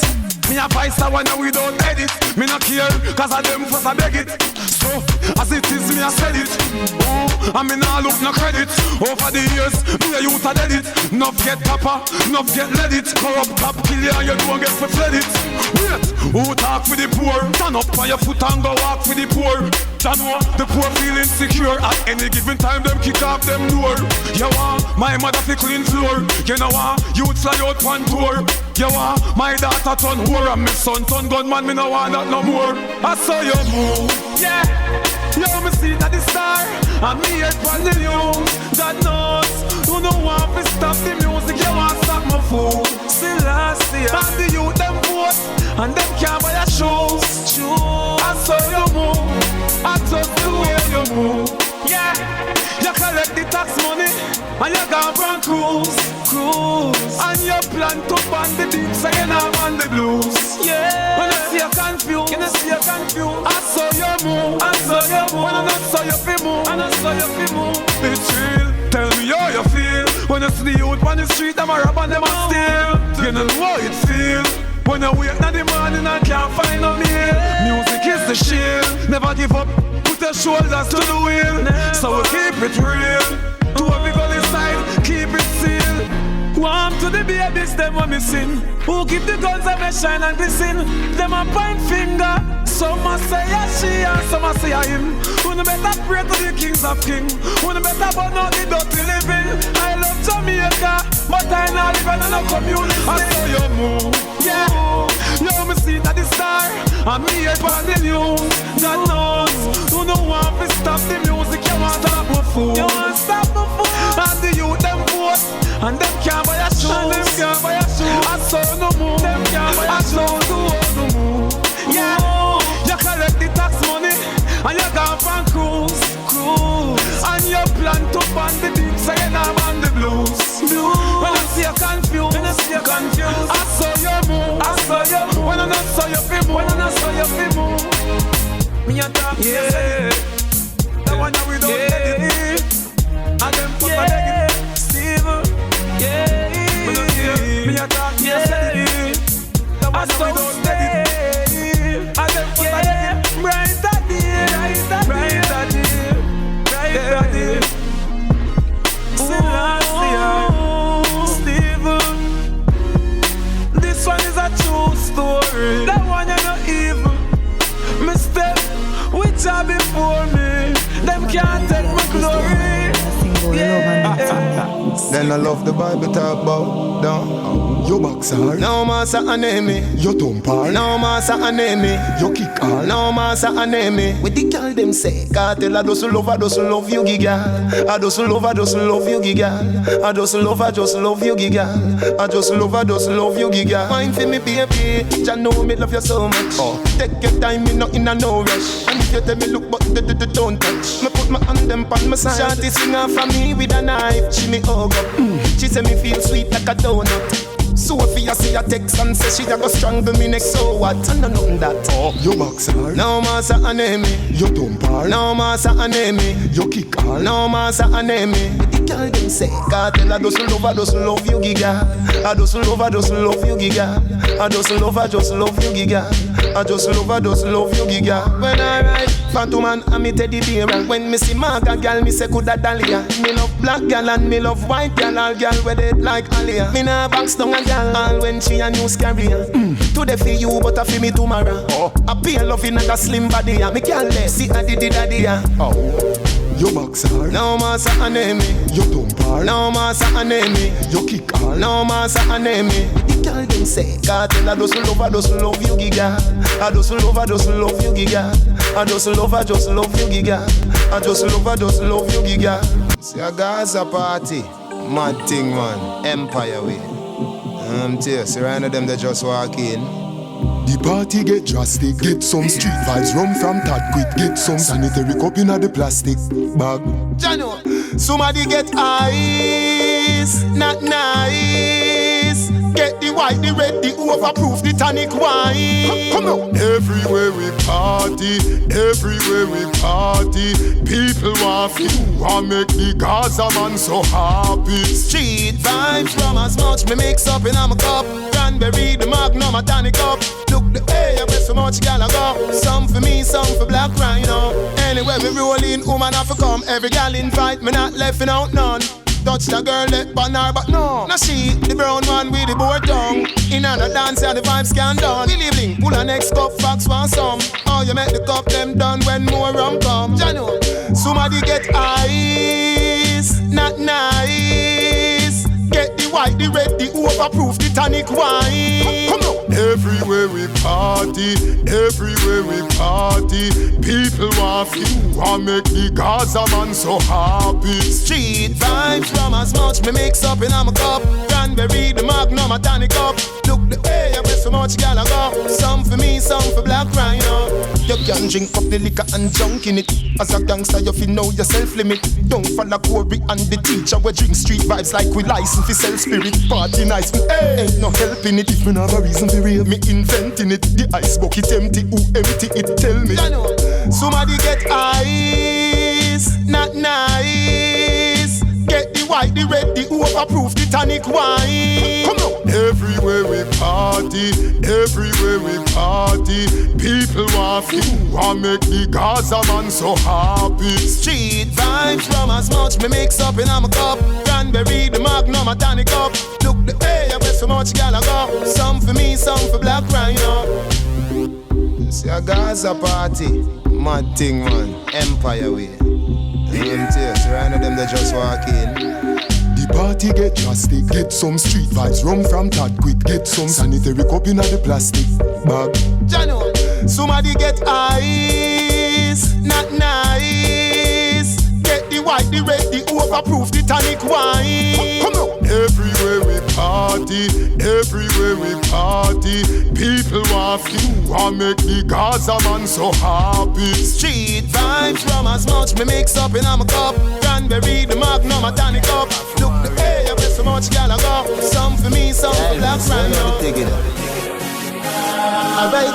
Me a vice a one we don't edit. Me not care, cause of them first I beg it. So, as it is, me a said it. Oh, and me nah look no credit. Over the years, me a youth a dead it. Nuff get papa, nuff get let it. Corrupt top kill you and you don't get for fled it. Wait, who talk for the poor? Stand up on your foot and go walk for the poor. Jah know the poor feel insecure. At any given time, them kick off them door. You want my mother fi clean floor. You know what? Youth fly out one tour. You want my daughter turn whore and my son turn gunman. Me no want that no more. I saw you move, yeah. Yo, me see that the star, and me head from the news. God knows, you know want to stop the music, you want to stop my food. Still last year, and the youth them vote, and them can't buy your shoes. I saw you move, I just the way you move. Yeah, you collect the tax money, and you gone from cruise. And you plan to ban the beat, so you not ban the blues. Yeah, when I see you confused, I saw you move, when I not saw you fi move, It's real, tell me how you feel. When you see the youth on the street, them a rob and them a steal. You know how it feel. When you wake in the morning and can't find no meal. Music is the shield, never give up, put your shoulders to the wheel. So we keep it real. To every Gully side, keep it sealed. Warm to the babies, them want me sin. Who keep the guns and me shine and glisten. Them a point finger. Some a say a she and some a say a him. Who no better pray to the kings of kings. Who no better burn out the dirty living. I love Jamaica, but I not live in no community. I saw you move, yeah. Yo, me see that the star, and me head on the news. God knows, who no want to stop the music. You want to stop my food. And the youth them vote, and them can't buy a shoes. I saw no move, I saw no move. Yeah, you collect the tax money, and you gone from cruise. And you plan to ban the beat, so you not ban the blues. When I see you confused, I saw your move, when I not saw you fi move, me a talk, yeah. The one that we don't get it. And them put my leg in Steven, yeah. Me no care, me a talk, yeah. The one that we don't get it. And them put my leg in brighter day. Steven, this one is a true story. That one you're not evil. Me step with you before me. Them can't take my glory. Then I love the Bible talk about down. Your boxer, No massa enemy. your thumper, No massa enemy. your kicker. No massa enemy. With the girl them say, Kartel I just love you giga. I just love you giga. I just love you giga. I just love you giga. Wine for me baby, Jah know me love you so much. Take your time, me not in a no rush. And if you tell me look but don't touch, me put my hand them on my side. Shorty swing off for me with a knife. She me hug up. She say me feel sweet like a donut. Sophia see a text and say she a go strangle me next. So what? I know nothing that. Oh, you box her. No massa aneme. You dump her. No massa aneme. You kick her. No massa aneme. The girl them say, Kartel I doesn't love you giga. I doesn't love you giga. I doesn't love you giga. I just love you giga. When I ride Phantom and me teddy bear. When me see Maga girl, me say coulda Dahlia. Me love black girl and me love white girl. All girl with it like Alia. Me nah box down a girl, all when she a news carrier. Today for you, but I feel me tomorrow. Oh. I pay love in a slim body. Me can't let see a diddy daddy. Oh. You box her. No massa aneme. You dump her. No massa aneme. You kick her. No massa aneme. The girl them say, Kartel I doesn't love you giga. I doesn't love you giga. I doesn't love you giga. I just love you giga. See a Gaza party, mad thing man, Empire way. See right now them they just walk in. The party get drastic. Get some street vibes, rum from Tad quick. Get some sanitary cup in the plastic bag. Jano, somebody get ice, not nice. Get the white, the red, the overproof, the tonic wine. Come on. Everywhere we party, people want you. I make the Gaza man so happy. Street vibes from as much me mix up in a cup. Cranberry, the magnum, a tonic up. Look the air, where so much gal I go. Some for me, some for black rhino. Anywhere we roll in, woman have to come. Every gal invite, me not left out none. Touch the girl that pan her, but no. Now she, the brown one with the board tongue. In another dance, yeah, the vibes can done. Billy Bling, pull a next cup, fox want some. Oh, you make the cup them done when more rum come. Jano, somebody get ice, not nice. Get the white, the red, the overproof, the tonic wine. Come on. Everywhere we party, people want you. I make the Gaza man so happy. Street vibes from as much me mix up in a cup. Cranberry, the magnum, a tonic up. Look the air, where so much gal I go. Some for me, some for black rhino. You can drink up the liquor and junk in it. As a gangster, you feel know your self-limit. Don't follow Corey and the teacher. We drink street vibes like we license for self-spirit. Party nice, ain't no helping it. If me have a reason to real, me inventing it. The ice bucket empty, who empty it? Tell me. Somebody get ice, not nice. Get the white, the red, the overproof, the tonic wine. Come on. Everywhere we party, people want you. I make the Gaza man so happy. Street vibes from as much me mix up in a cup. Cranberry, the magnum, a tonic up. Look the air, where so much gal I go. Some for me, some for black rhino. See a Gaza party, mad thing man, Empire way. So right now them they just walk in. The party get drastic. Get some street vibes, rum from Tad quick. Get some sanitary cup in the plastic bag. Jano, somebody get ice, not nice. Get the white, the red, the overproof, the tonic wine. Come on. Everywhere we party, people want you. I make the Gaza man so happy. Street vibes from as much me mix up in a cup. Cranberry, the magnum, a tonic up. Look the air, where so much gal I go. Some for me, some for black rhino. Alright,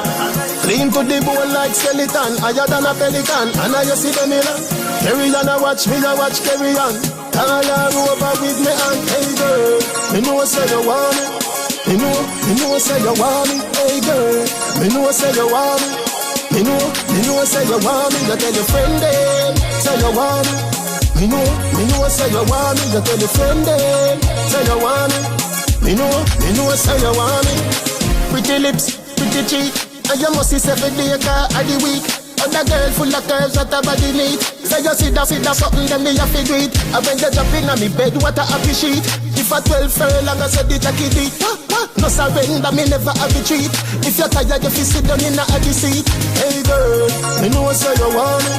clean to the bone like skeleton, higher than a pelican. And I you see the mirror. Carry on a watch, me a watch, carry on. All over with me and hey girl, me know say you want me. Me know say you want me. Hey girl, me know say you want me. Me know say you want me. You tell your friend them, say you want me. Me know say you want me. You tell your friend them, say you want me. Me know say you want me. Pretty lips, pretty cheek, and you must see 7 days of the week. Other girl full of curves, what a body neat. Say you see that something, then me have to do it. And when you jump in on me bed, what a happy sheet. If a 12 furlong, I said the jacket deep. No surrender, me never have a treat. If you're tired, you feel sit down in a happy seat. Hey girl, me know say you want me.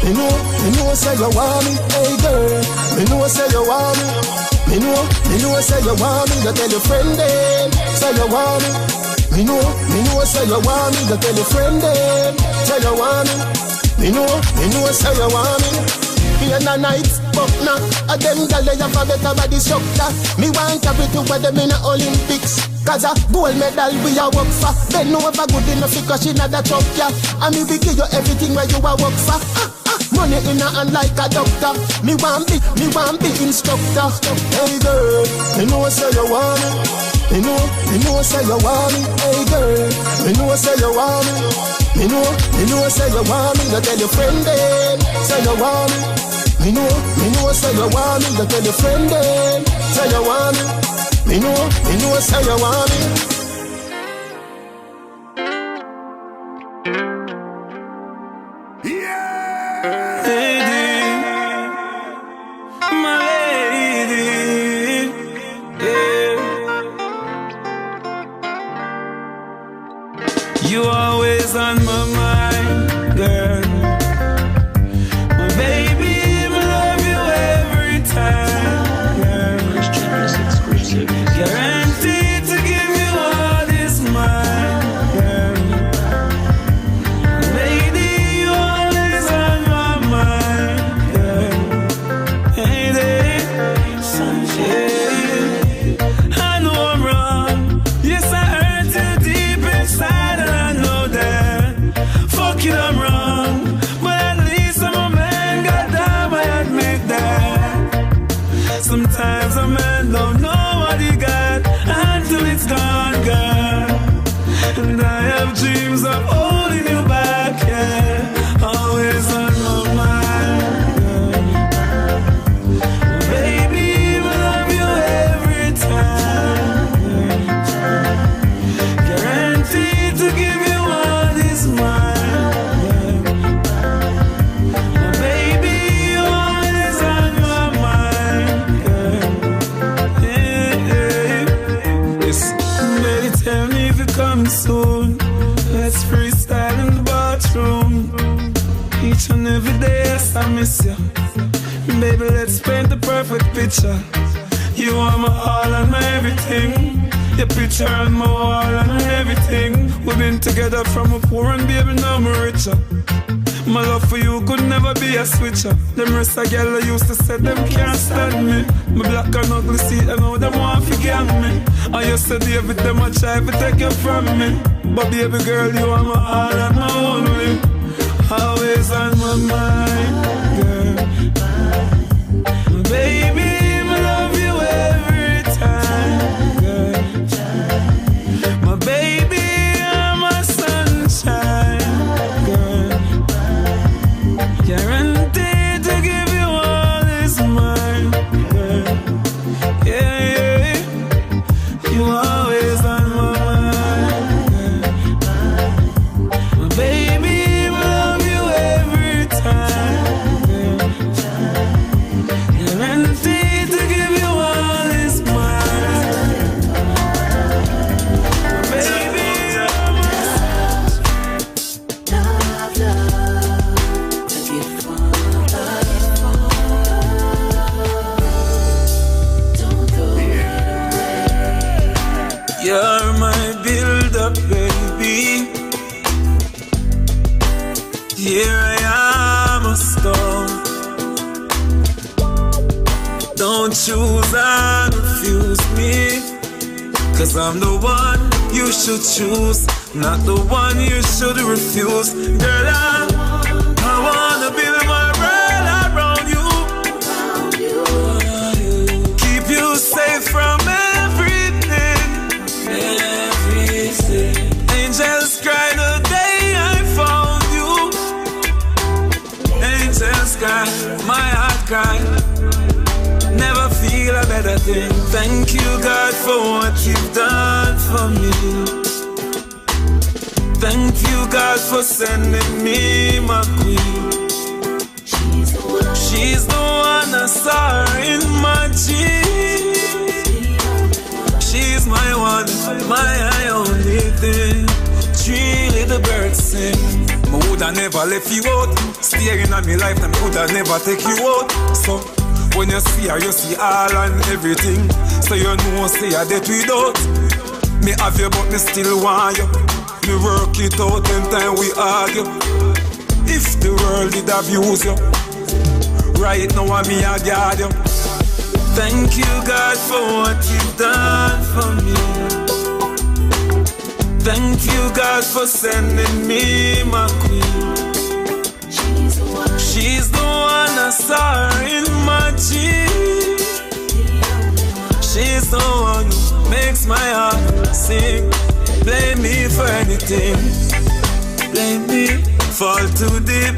Me know say you want me. Hey girl, me know say you want me. Me know say you want me. You tell your friend them, say you want me. Me know say you want me. You tell your friend them, say you want me. Me know say you want me. day and night. But now, them girl they have a better body structure. Me want carry to where them in the Olympics. Cause a gold medal we a work for. Then no ever good enough because she not a truck, yeah. And me will give you everything where you a work for. Money in her hand like a doctor. Me want be instructor. Hey girl, me know say you want me. Me know say you want me. Hey girl, me know say you want me. Me know say you want me. You tell your friend them, say you want me. Me know say you want me. You tell your friend them, say you want me. Me know say you want me. On my mind, girl. My baby, I love you every time, girl. Guaranteed to give you all this mine, girl. Lady, you always on my mind, girl. Hey there, sunshine. I know I'm wrong. Yes, I hurt you deep inside, and I know that. I'm wrong, but at least I'm a man, goddamn, I admit that. Sometimes a man don't know what he got until it's gone, girl. And I have dreams of holding you back, yeah. Always on my mind, girl. Baby, I love you every time, yeah. Guaranteed to give you all this mind. Soon, let's freestyle in the bathroom. Each and every day, yes, I miss you. Baby, let's paint the perfect picture. You are my all and my everything. Your picture on my wall and everything. We've been together from a poor and baby, now I'm richer. My love for you could never be a switcher. Them rest of girl I used to say them can't stand me. My black and ugly see I know them want to gang me. I used to deal with them, I try to take you from me. But baby girl, you are my all and my only. Always on my mind, girl. My baby, I love you every time, girl. My baby, you're my sunshine, girl. Guaranteed to give you all this mine, girl. Yeah, yeah. You always on my mind, girl. My baby, I love you every time, girl. Guaranteed to give you all this mine. My baby, you're my build-up, baby. Here I am, a stone. Don't choose and refuse me, 'cause I'm the one you should choose, not the one you should refuse. Girl, I wanna build my world around you. Keep you safe from everything. Angels cry the day I found you. Angels cry, my heart cry. Never feel a better thing. Thank you, God, for what you've done for me. Thank you, God, for sending me my queen. She's the one I saw in my dreams. She's my one, my only thing. Three little birds sing. I woulda never left you out. Staring at me life, and woulda never take you out. So when you see her, you see all and everything. So you know, say I dead without. Me have you, but me still want you. Me work it out, them time we argue. If the world did abuse you, Right now I'm me a guard you. Thank you God for what you've done for me. Thank you God for sending me my queen. She's the one I saw in my dream. She's the one who makes my heart sing. Blame me for anything. Blame me. Fall too deep.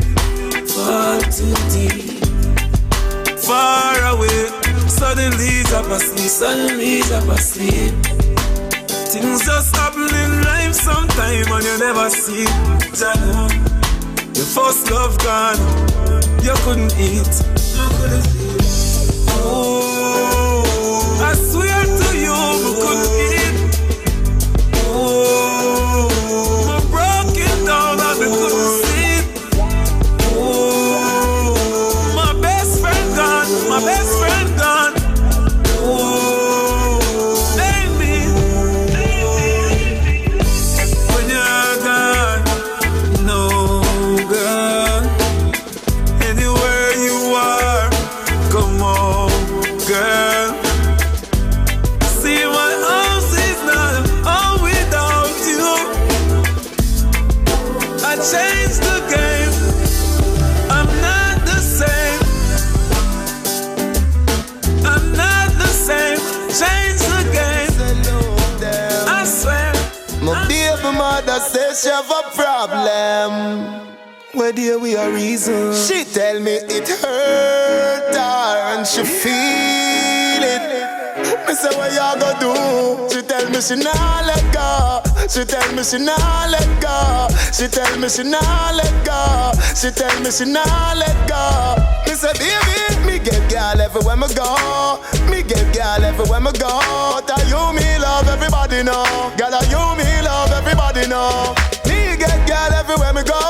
Fall too deep. Far away. Suddenly drop asleep. Suddenly drop asleep. Things just happen in life sometime and you never see. Jano, your first love gone. You couldn't eat. Oh, I swear to you, we couldn't eat. Oh, we're broken down and we couldn't sleep. Oh, my best friend gone. My best friend gone. Oh, baby, when you're gone, no girl. Anywhere you are, come on, girl. See, my house is not all without you. I changed the game. I'm not the same. I'm not the same. Change the game. I swear. My baby mother says she have a problem. Where dear we are reason. She tell me it hurt her and she feel it. Me say what you go do? She tell me she nah let go. She tell me she nah let go. She tell me she nah let go. She tell me she nah let go. Me say baby, me get girl everywhere me go. Me get girl everywhere me go. But you me love everybody know. Girl you me love everybody know. Me get girl everywhere me go.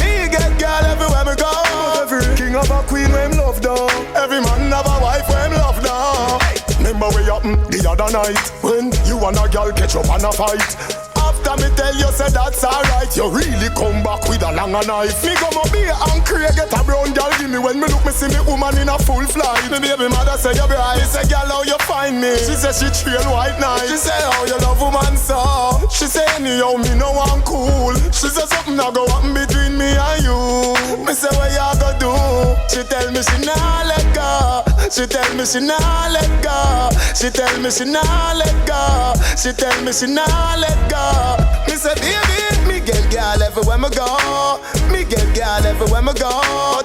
Me get girl everywhere me go. Every king of a queen when him love down. Every man have a wife when him love down. Remember we happened the other night when you and a girl catch up and a fight. After me tell you say that's alright, you really come back with a longer knife. Me go my beer and Craig get a brown girl give me when me look me see me woman in a full flight. Me baby mother say you bright. She say girl how you find me. She say she trail white night. She say how you love woman so. She say anyhow me no one cool. She say something a go happen between me and you. Me say what you go do? She tell me she nah let go. She tell me she nah let go. She tell me she nah let go. She tell me she nah let go. Me say baby, me get girl everywhere me go. Me get girl everywhere me go.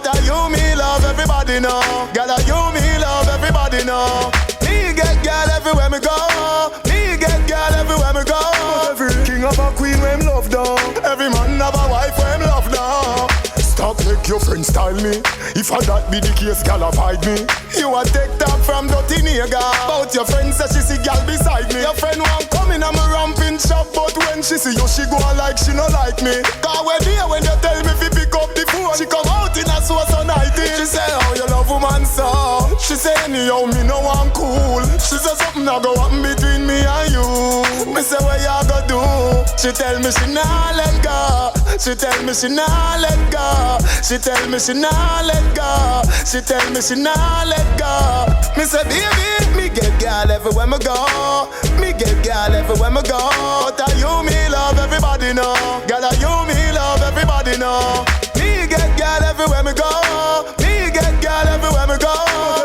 But you me love everybody know. Girl you me love everybody know. Me get girl everywhere me go. Me get girl everywhere me go. Every king of a queen when him love down. Every man have a wife when him love down. Stop make your friend style me. If I that be the case, gal avoid me. You a take talk from dirty nigga. About your friend say she see gal beside me. Your friend want come in and me ramping shop, but when she see you, she go like she no like me. Cause when dear when you tell me fi pick up the phone, she come out in a so nighty. She say how you love woman so. She say anyhow me no one cool. She say something a go happen between me and you. Me say what you go do? She tell me she nah let go. She tell me she nah let go. She tell me she nah let go. She tell me she nah let go. Me say baby, me get girl everywhere me go. Me get girl everywhere me go. But you me love everybody know. Girl you me love everybody know. Me get girl everywhere me go. Me get girl everywhere me go.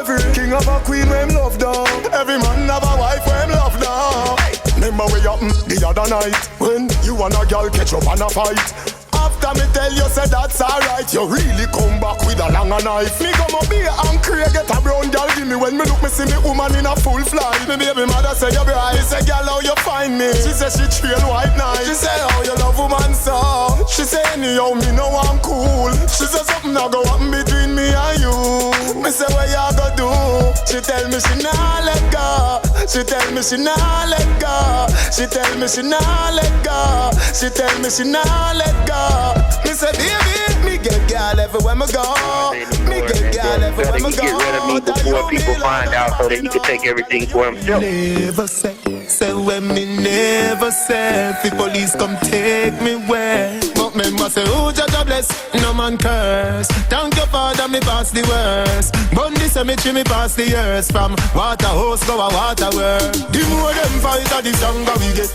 Every king of a queen when him love down. Every man have a wife when him love down. Remember we happened the other night when you and a girl catch up and a fight. After me tell you say that's alright, you really come back with a longer knife. Me go my beer and Craig get a brown girl give me when me look me see me woman in a full flight. Me baby mother say you bright. She say girl how you find me. She say she trail white night. She say how you love woman so. She say anyhow me no one cool. She say something a go happen between me and you. Me say what you go do? She tell me she nah let go. She tell me she nah let go. She tell me she nah let go. She tell me she nah let go. Me say baby, me get girl everywhere me go. Me get girl everywhere me go. Get rid of me before people find out so that he could take everything for himself. Never say when me never say. The police come take me where. But up member say, oh, Jaja bless, no man curse. Thank your father, me pass the worst. Bun the cemetery, me pass the years. From water hose go a water world. The more them fight, the stronger we get.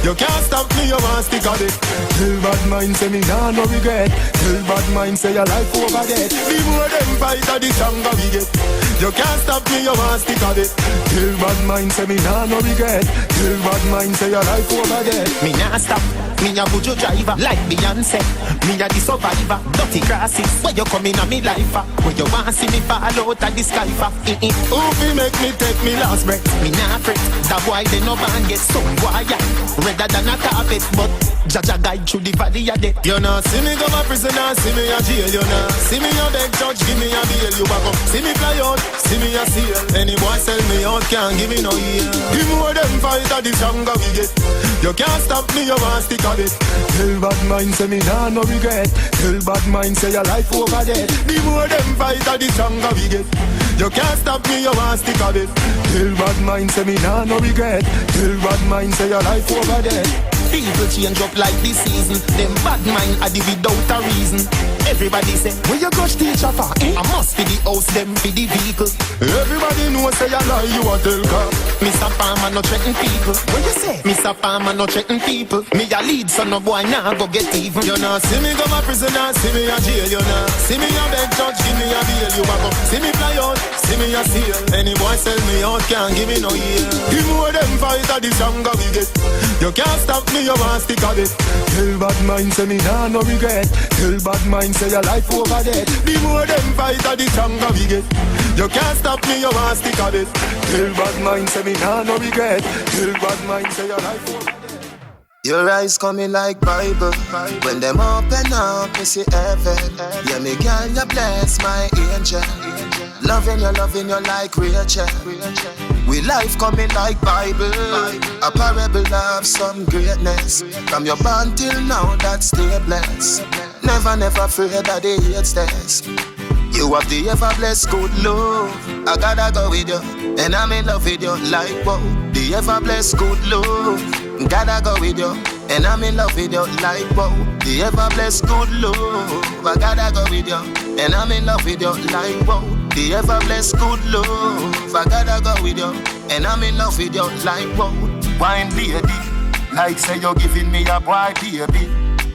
You can't stop me, you want stick at it. Tell bad mind say me nah no regret. Tell bad mind say your life over dead. The more them fight, the stronger we get. You can't stop me, you want stick at it. Tell bad mind say me nah no regret. Tell bad mind say your life over dead. Me nah stop, me a bujo driver. Like Beyonce, me a the survivor. Dirty crosses, where you coming on me life for? Where you want see me fall out of the sky for? Who fi make me take me last breath? Me nah fret, that boy they no man get some boy redder than a carpet. But Jaja guide through the valley of death. You know, see me go a prison and see me a jail. You know, see me a beg judge, give me a bail. You back up, see me fly out, see me a seal. Any boy sell me out, can't give me no ear. The more them fight, the stronger we get. You can't stop me, you want stick at it. Tell bad mind say me nah no regret. Tell bad mind say your life over dead. The more them fight, the stronger we get. You can't stop me, you want stick at it. Tell bad mind say me nah no regret. Tell bad mind say your life over dead. People change up like this season. Them bad mind are the without a reason. Everybody say, where you crush teacher for? I must be the house, them be the vehicle. Everybody know say you lie, you a tell cop. Mr. Farmer no threaten people. What you say? Mr. Farmer no threaten people. Me a lead, so no boy now go get even. You know, see me go my prison and see me a jail. You know, see me a beg judge, give me a bail. You back up, see me fly out, see me a seal. Any boy sell me out, can't give me no ear. The more them fight, the stronger we get. You can't stop me, you want stick at it. Tell bad mind say me nah no regret. Tell bad mind say your life over dead. The more them fight, the stronger we get. You can't stop me, you want stick at it. Tell bad mind say me nah no regret. Tell bad mind say your life over dead. Your eyes coming like Bible. When them open up, me see heaven. Yeah, me girl, you bless my angel. Loving you like Rachel. We life coming like Bible. A parable of some greatness. From your born till now, that's stay blessed. Never afraid of the hate test. You have the ever blessed good love. I gotta go with you, and I'm in love with you like wow. The ever blessed good love. Gotta go with you, and I'm in love with you like wow. The ever blessed good love. I gotta go with you, and I'm in love with you like wow. The ever blessed good love. I gotta go with you, and I'm in love with you like wow. Wine lady, like say you're giving me a boy baby.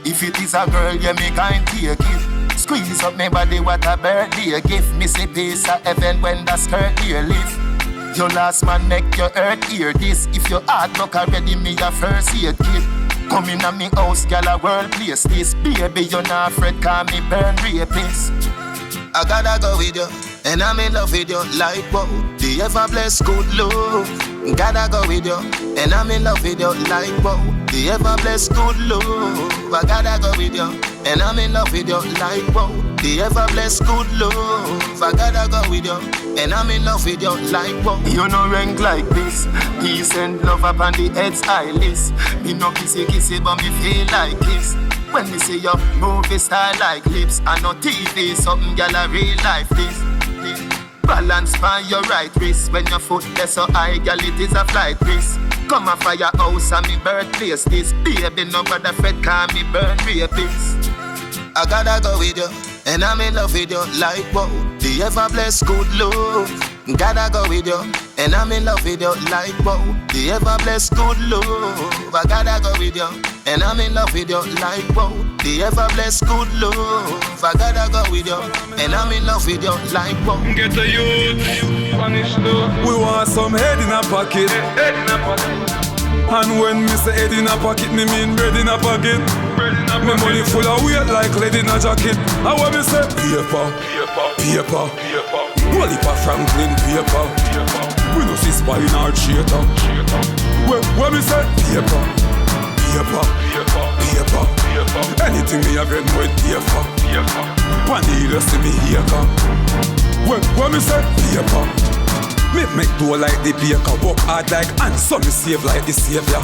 If it is a girl, you me kind take it. Squeeze up my body, what a birthday gift. Me see peace of heaven when the skirt here lift. Your last man make your earth hear this. If your heart look already, me a first aid kit. Come in a me house, girl, a world place this. Baby, you're not afraid, call me burn rapist. I gotta go with you, and I'm in love with you like wow. The ever blessed good love. Gotta go with you, and I'm in love with you like wow. The ever blessed good love. I gotta go with you, and I'm in love with you like wow. The ever blessed good love. I gotta go with you, and I'm in love with you like wow. You no rank like this. Peace and love upon the head's eye list. Me no kissy, but me feel like this. When me see your movie style like lips. I know TV, something girl a real life this. Balance by your right wrist. When your foot is so high, girl, it is a flight risk. Come a firehouse and me birthplace this. Baby, no bother fret, call me burn rapist. I gotta go with you, and I'm in love with you like wow. The ever blessed good love. Gotta go with you, and I'm in love with you like wow. The ever blessed good love. I gotta go with you, and I'm in love with you like wow. The ever blessed good love. I gotta go with you, and I'm in love with you like wow. Get a youth, punish love. We want some head in a pocket. Head in a pocket. And when me say head in a pocket, me mean bread in a pocket. My money full of weight like lead in a jacket. And when me say paper. Wally pa Franklin paper. We no see spy in our theater. When me say paper. Anything me a get with paper. When you see me here come. When me say paper. Me make do like the baker, work hard like ants, so me save like the savior.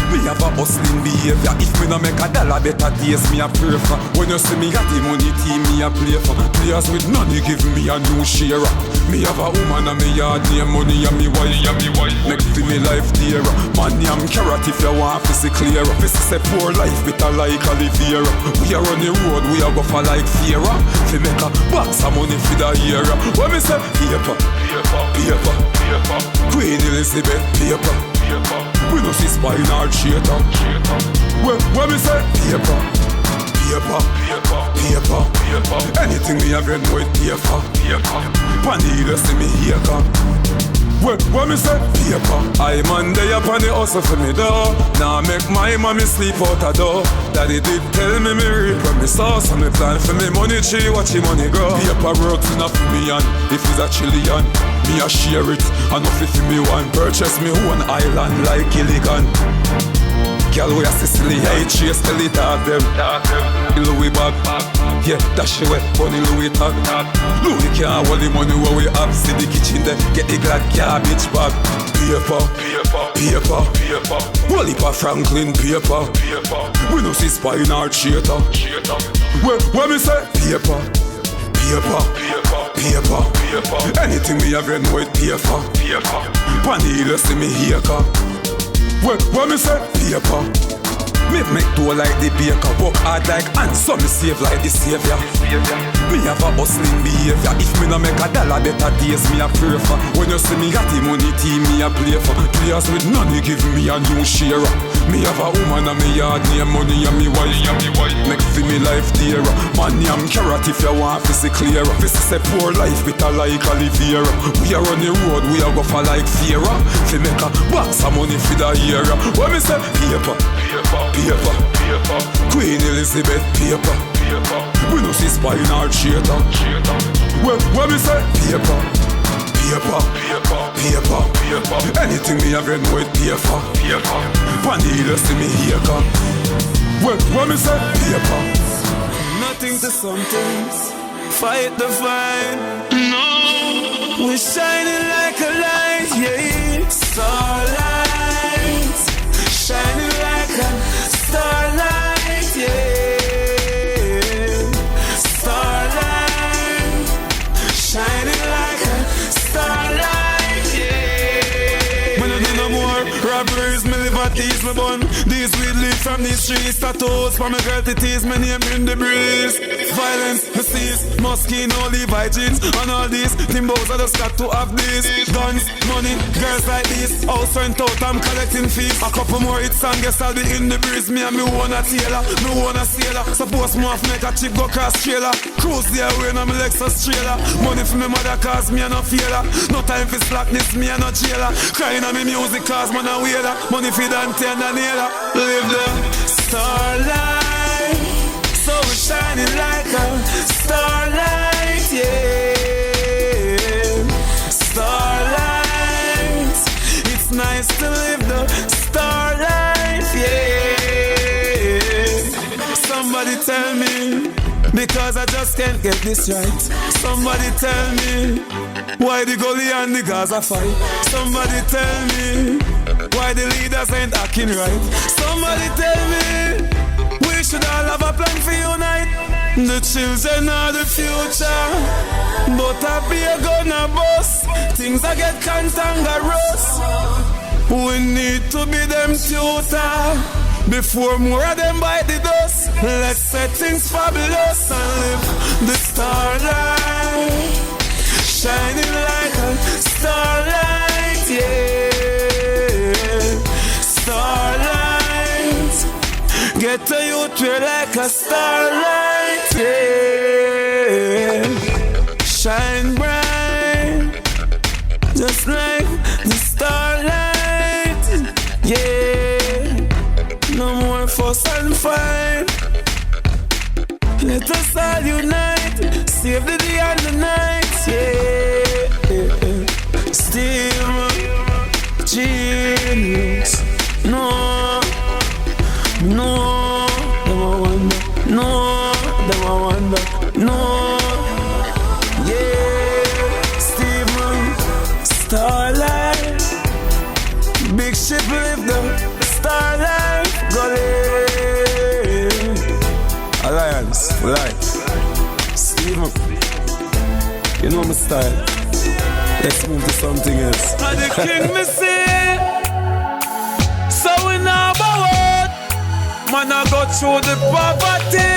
Me have a hustling behavior. If me no make a dollar, bet better days me a pray for. When you see me got the money team me a play for. Players with money give me a new share. Me have a woman and me yard name money and me wife. Make for me life dear. Money I'm carrot if you want to see clear. This is a poor life bitter like Oliveira. We are on the road, we are go for like fear. Fi make a box of money for the year. When me say paper. Queen Elizabeth paper. We no see spine or traitor. When me say paper. Anything me have read with paper. Pandy you see me here come. When me say paper, I man day up on the hustle for me though. Now make my mommy sleep out a door. Daddy did tell me reap when me saw. So me plan for me money tree, watch him money grow. Paper works enough for me and if it's a Chilean, me a share it. And if it me one purchase me one island like Gilligan. Girl we a Sicily, hey chase tell it at them. Louis bag, yeah dash away, funny Louis tag. Louis can't hold the money where we have. See the kitchen there, get the glad garbage bag. Paper. Wally pa Franklin paper. We no see spine or traitor. When me say paper. Anything me have read with paper. Pandy you see me here come. When me say paper. Me make do like the baker. Work hard like ants, so me save like the savior. Me have a hustling behavior. If me no make a dollar, better days me a pray for. When you see me got the money team me a play for. Players with money give me a new share. Me have a woman and me yard name money and me wife. Make for me life dear. Money I'm carrot if you want to see clear. This is a poor life bitter like Oliveira. We are on the road, we are go for like fear. Fi make a box of money for the year. When me say paper. Queen Elizabeth paper. We no see spine or traitor. When me say paper. Anything me have read with paper. Pandy you see me here come. When me say paper. Nothing to some things. Fight the fight. No, we're shining like a light, yeah. Starlight, shining like a starlight, yeah. Starlight, shining like a starlight, yeah. When I do no more robberies, me live at ease, me bun. These weed lead from these streets, tattoos for my girl to tease, my name in the breeze. Violence, me seize, Musky, no Levi jeans. And all these timbos, I just got to have these. Guns, money, girls like these. House rent out, I'm collecting fees. A couple more hits and guess I'll be in the breeze. Me and me wanna tailor, me wanna sailor. Suppose me have make a chick go cross trailer. Cruise the away and I'm Lexus trailer. Money for me mother cause me a no failure. No time for slackness, me a no jailer. Crying on me music cause man a wailer. Money for Dante and Daniela. Live the starlight. So we're shining like a starlight, yeah. Starlight. It's nice to live the starlight, yeah. Somebody tell me, because I just can't get this right. Somebody tell me, why the Gully and the Gaza fight. Somebody tell me, why the leaders ain't acting right. Somebody tell me, we should all have a plan for unite. The children are the future, but I be a gonna bust. Things I get cantankerous. We need to be them tutor before more of them bite the dust. Let's set things fabulous and live the starlight, shining like a starlight, yeah. Starlight, get to you through like a starlight, yeah. Shine bright, just like the starlight, yeah. No more fuss and fight. Let us all unite, save the day and the night, yeah. Still genius, no, them I wonder, no, them I wonder, no, yeah. Steven, starlight, big ship live the starlight, Gully. me. You know my style. Let's move to something else. And the king me see. So we now about. Man I go through the poverty.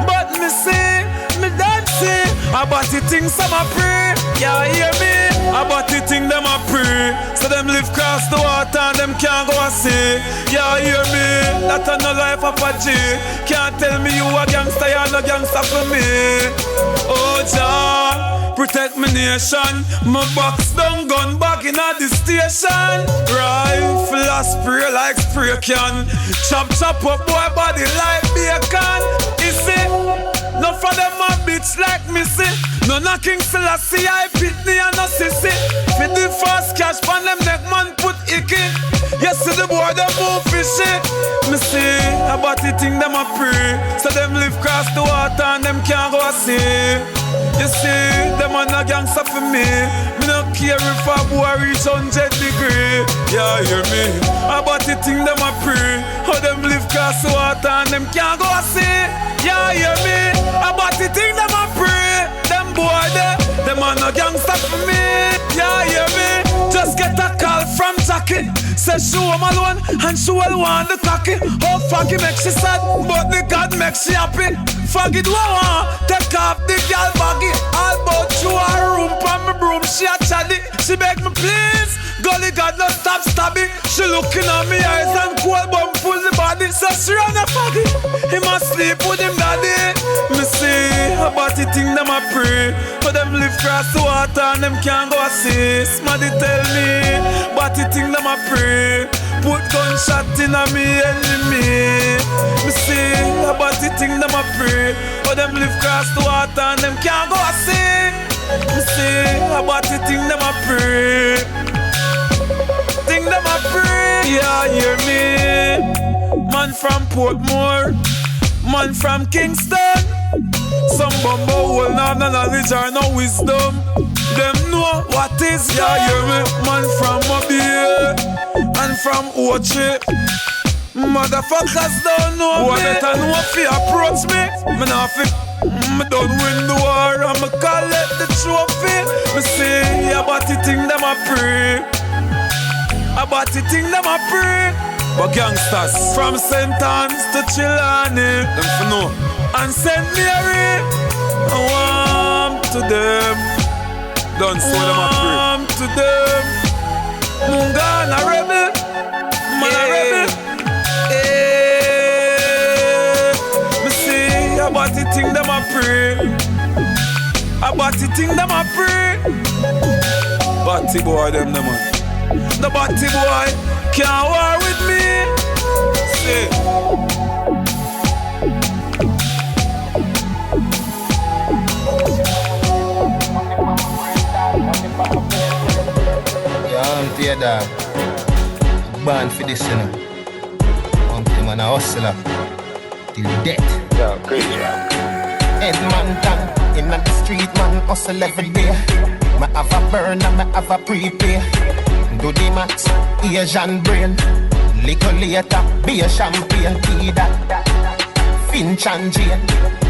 But me see, me dancing. About the things I'm a pray. Yeah, hear me? About the thing them a pray. So them live cross the water and them can't go and see. Yeah, hear me? That a no life of a G. Can't tell me you a gangster, you no gangster for me. Oh Jah, protect me nation. My box down gun back in at the station. Rifle a spray like spray can. Chop chop up boy body like bacon. Is it? No for them a bitch like me see. No knocking Selassie I pit me and no sissy. Fit the fast cash pan them neck man put icky. You see the boy them move fishy. Me see about the thing them a pray. So them live cross the water and them can't go see. You see them a no gangster for me. Me no care if a boy reach 100 degree. Yeah hear me? About the thing them a pray. How them live cross the water and them can't go see. Yeah hear me? About the thing them a pray. Them boy there, them a no gangster for me. Yeah hear me? Just get a call from Jackie. Say she home alone and she will want the cocky. Oh fuck it make she sad, but the God make she happy. Fuck it wow, take off the girl baggy. All about you a room from my broom, she a chatty. She beg me please, Gully God no stop stabbing. She looking at me eyes and cold bum full the body. So she run a faggy, he must sleep with him daddy. Me see about the thing them a pray. But them live cross the water and them can't go see. Smaddy tell me, but the thing them a pray. Put gunshot in a me enemy. Me see about the thing them a pray. But them live cross the water and them can't go see. Me see about the thing them a pray. Thing them a pray. Yeah, hear me? Man from Portmore, man from Kingston. Some bumbo will not no knowledge or no wisdom. Them know what is yeah, hear me? Man from Mobile and from Ochi. Motherfuckers don't know me. Better know if you approach me. Me not fit. Me don't win the war and me collect the trophy. Me say about the thing them a pray. About the thing them a pray. But gangsters from St. Anne's to Chilani, them for know. And St. Mary, I want to them. Don't so them a pray. I want to them. Mungana rebel, man a rebel. Me see about the thing them a pray. About the thing them a pray. Batty boy them the man. The batty boy can't war with me. See. Yeah, I'm here, dog. Born for this, you know. I'm man a hustler till death. Yeah, crazy. Head man down in the street, man hustle every day. Me have a burn and me have a prepay. Do the max, Asian brain. Little later, be a champagne, tea that. Finch and Jane,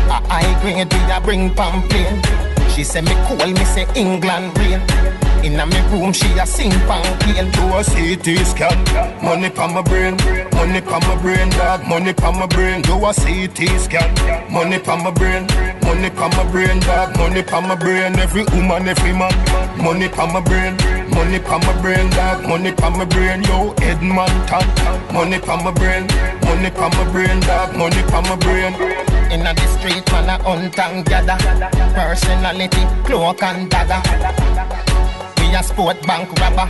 a high grade, we a bring pamphlet. She say me cool, me say England rain. Inna me room, she a sing pamphlet. Do a CT scan, money pa my brain, money pa my brain, dog, money pa my brain. Do a CT scan, money pa my brain, money pa my brain, dog, money pa my brain. Every woman, every man, money pa my brain. Money pa my brain, dog, money pa my brain, yo, Edmonton. Money pa my brain, money pa my brain, dog, money pa my brain. Inna the street, man, a hunt and gather. Personality, cloak and dagger. We a sport bank robber.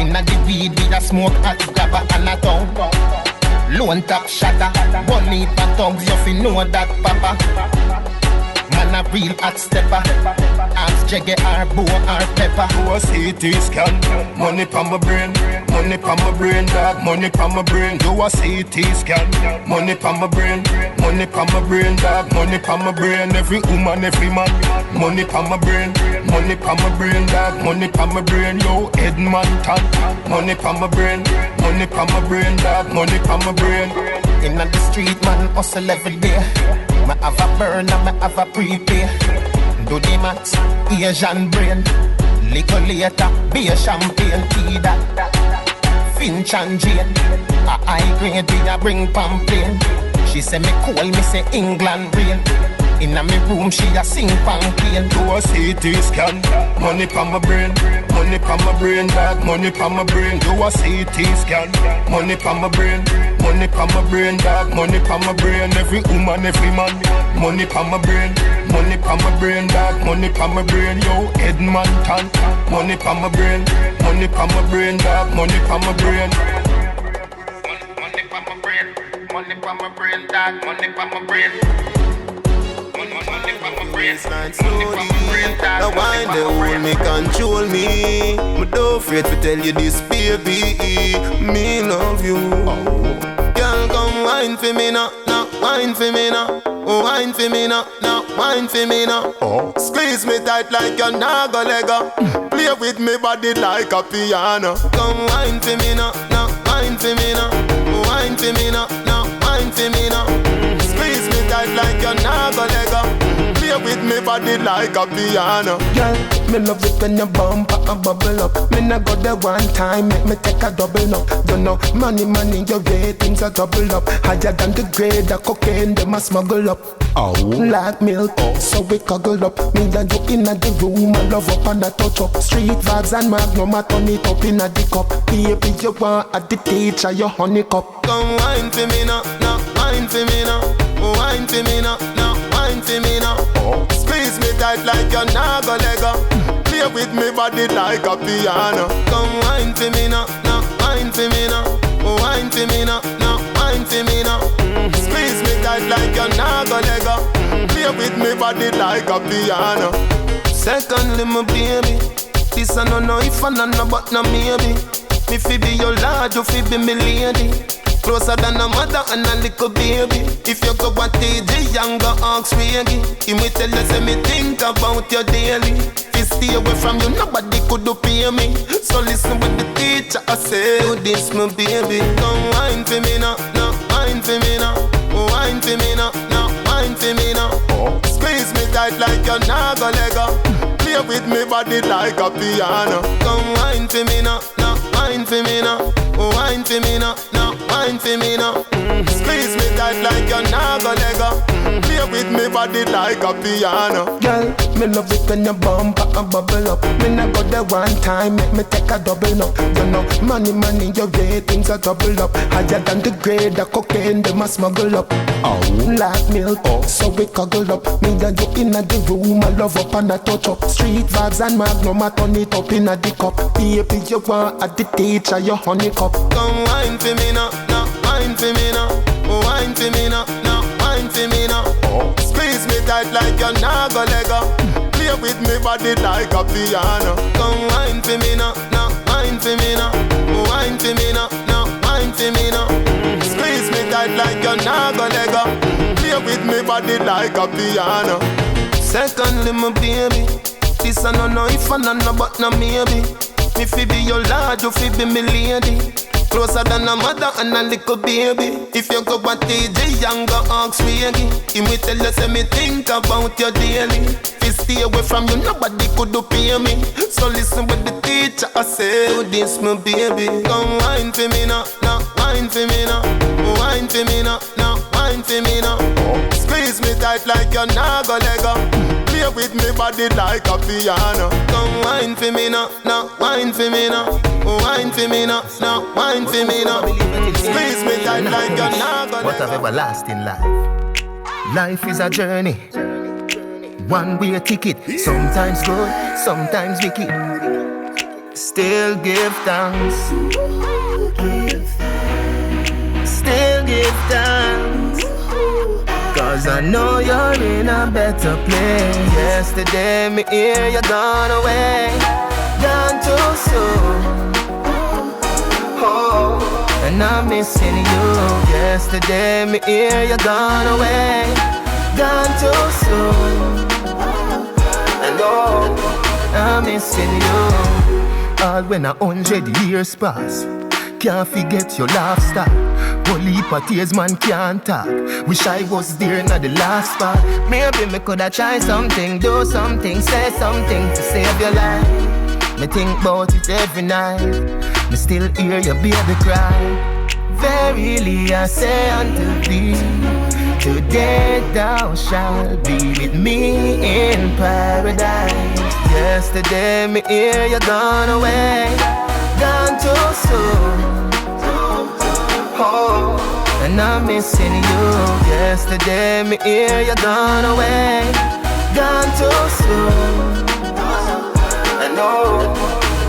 Inna the weed, we a smoke hot grabber and a tongue. Lone top shatter, bunny pa tongues, you fi know that, papa. Man a real hot stepper. Ask Jeggy or Bo or Pepper. Do a CT scan, money pa my brain, money pa my brain, dog, money pa my brain. Do a CT scan, money pa my brain, money pa my brain, dog, money pa my brain. Every woman, every man, money pa my brain, money pa my brain, dog, money pa my brain. Yo, Edmonton, money pa my brain, money pa my brain, dog, money pa my brain. Inna the street, man, hustle every day. Me have a burn and me have a prepay. Do the max, Asian brain. Little later, be a champagne, tea that. Finch and Jane, a high grade be a bring pamphlet. She say me cool, me say England rain. Inna me room, she a sing pancake. Do a CT scan, money pa my brain, money pa my brain, dog, money pa my brain. Do a CT scan, money pa my brain, money pa my brain, dog, money pa my brain. Every woman, every man, money pa my brain, money pa my brain, dog, money pa my brain. Yo, Edmonton, money pa my brain, money pa my brain, dog, money pa my brain. Money pa my brain, money pa my brain, dog, money pa my brain. Now why they hold me, control me? Me don't afraid to tell you this, baby. Me love you. Girl, come wine for me now, wine for me now. Wine for me now, wine for me now. Squeeze me tight like a naga lega. Play with me body like a piano. Come wine for me now, wine for me now. Wine for me now, wine for me now. Squeeze me tight like a naga lega. Play with me body like a piano. Girl, me love it when you bump and bubble up. Me nah go there one time, make me take a double up. You know, money, your ratings are double up. Higher than the grade of cocaine, them a smuggle up. Like milk, so we cuddle up. Me and you inna the room, I love up and I touch up. Street vibes and magnum, I turn it up inna the cup. Baby, you want at the teacher, your honey cup. Come wine for me now, wine for me now. Wine for me now, wine for me now. Squeeze me tight like a naga lega. Play with me body like a piano. Come wine for me now, wine for me now. Wine for me now, wine for me now. Squeeze me tight like a naga lega. Play with me body like a piano. Secondly, my baby, this I don't know if I know but no maybe. Me fi be your lord, you fi be me lady. Closer than a mother and a little baby. If you go at TJ, younger ask Reggae. You may tell us me think about your daily. If you stay away from you, nobody could do pay me. So listen what the teacher I say. Do this, my baby. Come wine for me now, wine for me now. Wine for me now, wine for me now. Squeeze me tight like a naga lega. Play with me body like a piano. Come wine for me now, wine for me now. Wine for me now, wine for me now. Squeeze me tight like a naga lega. Play with me body like a piano. Girl, me love it when you bump and bubble up. Me nah go there one time, make me take a double up. You know, money, your ratings are double up. Higher than the grade of cocaine, them a smuggle up. Like milk, so we cuddle up. Me and you inna the room, I love up and I touch up. Street vibes and magnum, I turn it up inna the cup. Baby, you want at the teacher, your honey cup. Come wine for me now, wine for me now. Wine for me now, wine for me now. Squeeze me tight like a naga lega. Play with me body like a piano. Come wine for me now, wine for me now. Wine for me now, wine for me now. Squeeze me tight like a naga lega. Play with me body like a piano. Secondly, my baby, this I don't know if I know but no maybe. Me fi be your lord, you fi be me lady. Closer than a mother and a little baby. If you go at TJ, younger ask Reggae. He may tell you say me think about your daily. If you stay away from you, nobody could do pay me. So listen what the teacher I say. Do this, my baby. Come wine for me now, wine for me now. Wine for me now, wine for me now. Squeeze me tight like a naga lega. Play with me body like a piano. Come wine for me now, wine for me now. Wine for me now, wine for me now. Squeeze me tight like a naga. What of everlasting life? Life is a journey, one-way ticket. Sometimes good, sometimes wicked. Still give thanks. Still give thanks. Cause I know you're in a better place. Yesterday me hear you gone away, gone too soon. Oh, and I'm missing you. Yesterday me hear you gone away, gone too soon. And oh, I'm missing you. All when 100 years pass, can't forget your laugh style. Whole heap of tears man can't talk. Wish I was there in the last part. Maybe me coulda try something, do something, say something to save your life. Me think about it every night. Me still hear your baby cry. Verily I say unto thee, today thou shalt be with me in paradise. Yesterday me hear you gone away, gone too soon. Oh, and I'm missing you. Yesterday me hear you gone away, gone too soon. I know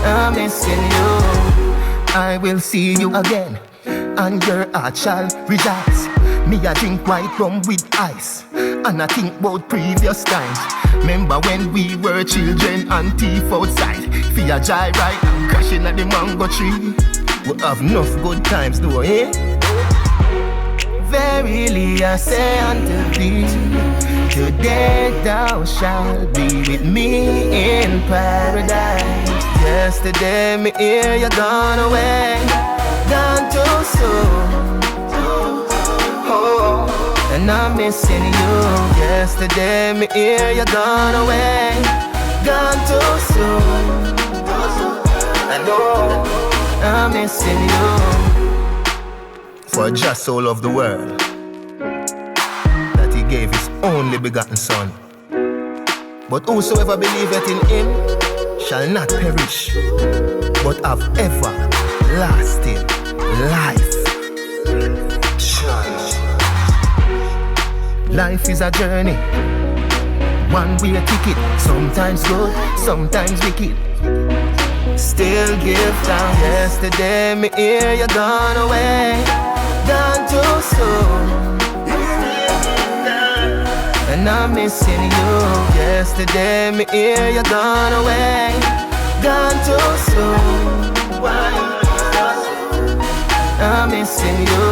I'm missing you. I will see you again, and your heart shall rejoice. Me a drink white rum with ice, and I think about previous times. Remember when we were children and thief outside. Fear joyride and crashing at the mango tree. We have enough good times though, eh? Verily I say unto thee, today thou shalt be with me in paradise. Yesterday me hear you gone away, gone too soon. Oh, and I'm missing you. Yesterday me hear you gone away, gone too soon. I know I'm missing you. For just so loved the world that he gave his only begotten son. But whosoever believeth in him shall not perish, but have everlasting life. Life is a journey, one-way ticket. Sometimes good, sometimes wicked. Still give thanks. Yesterday me hear you gone away, gone too soon. And I'm missing you. Yesterday me hear you gone away, gone too soon. I'm missing you.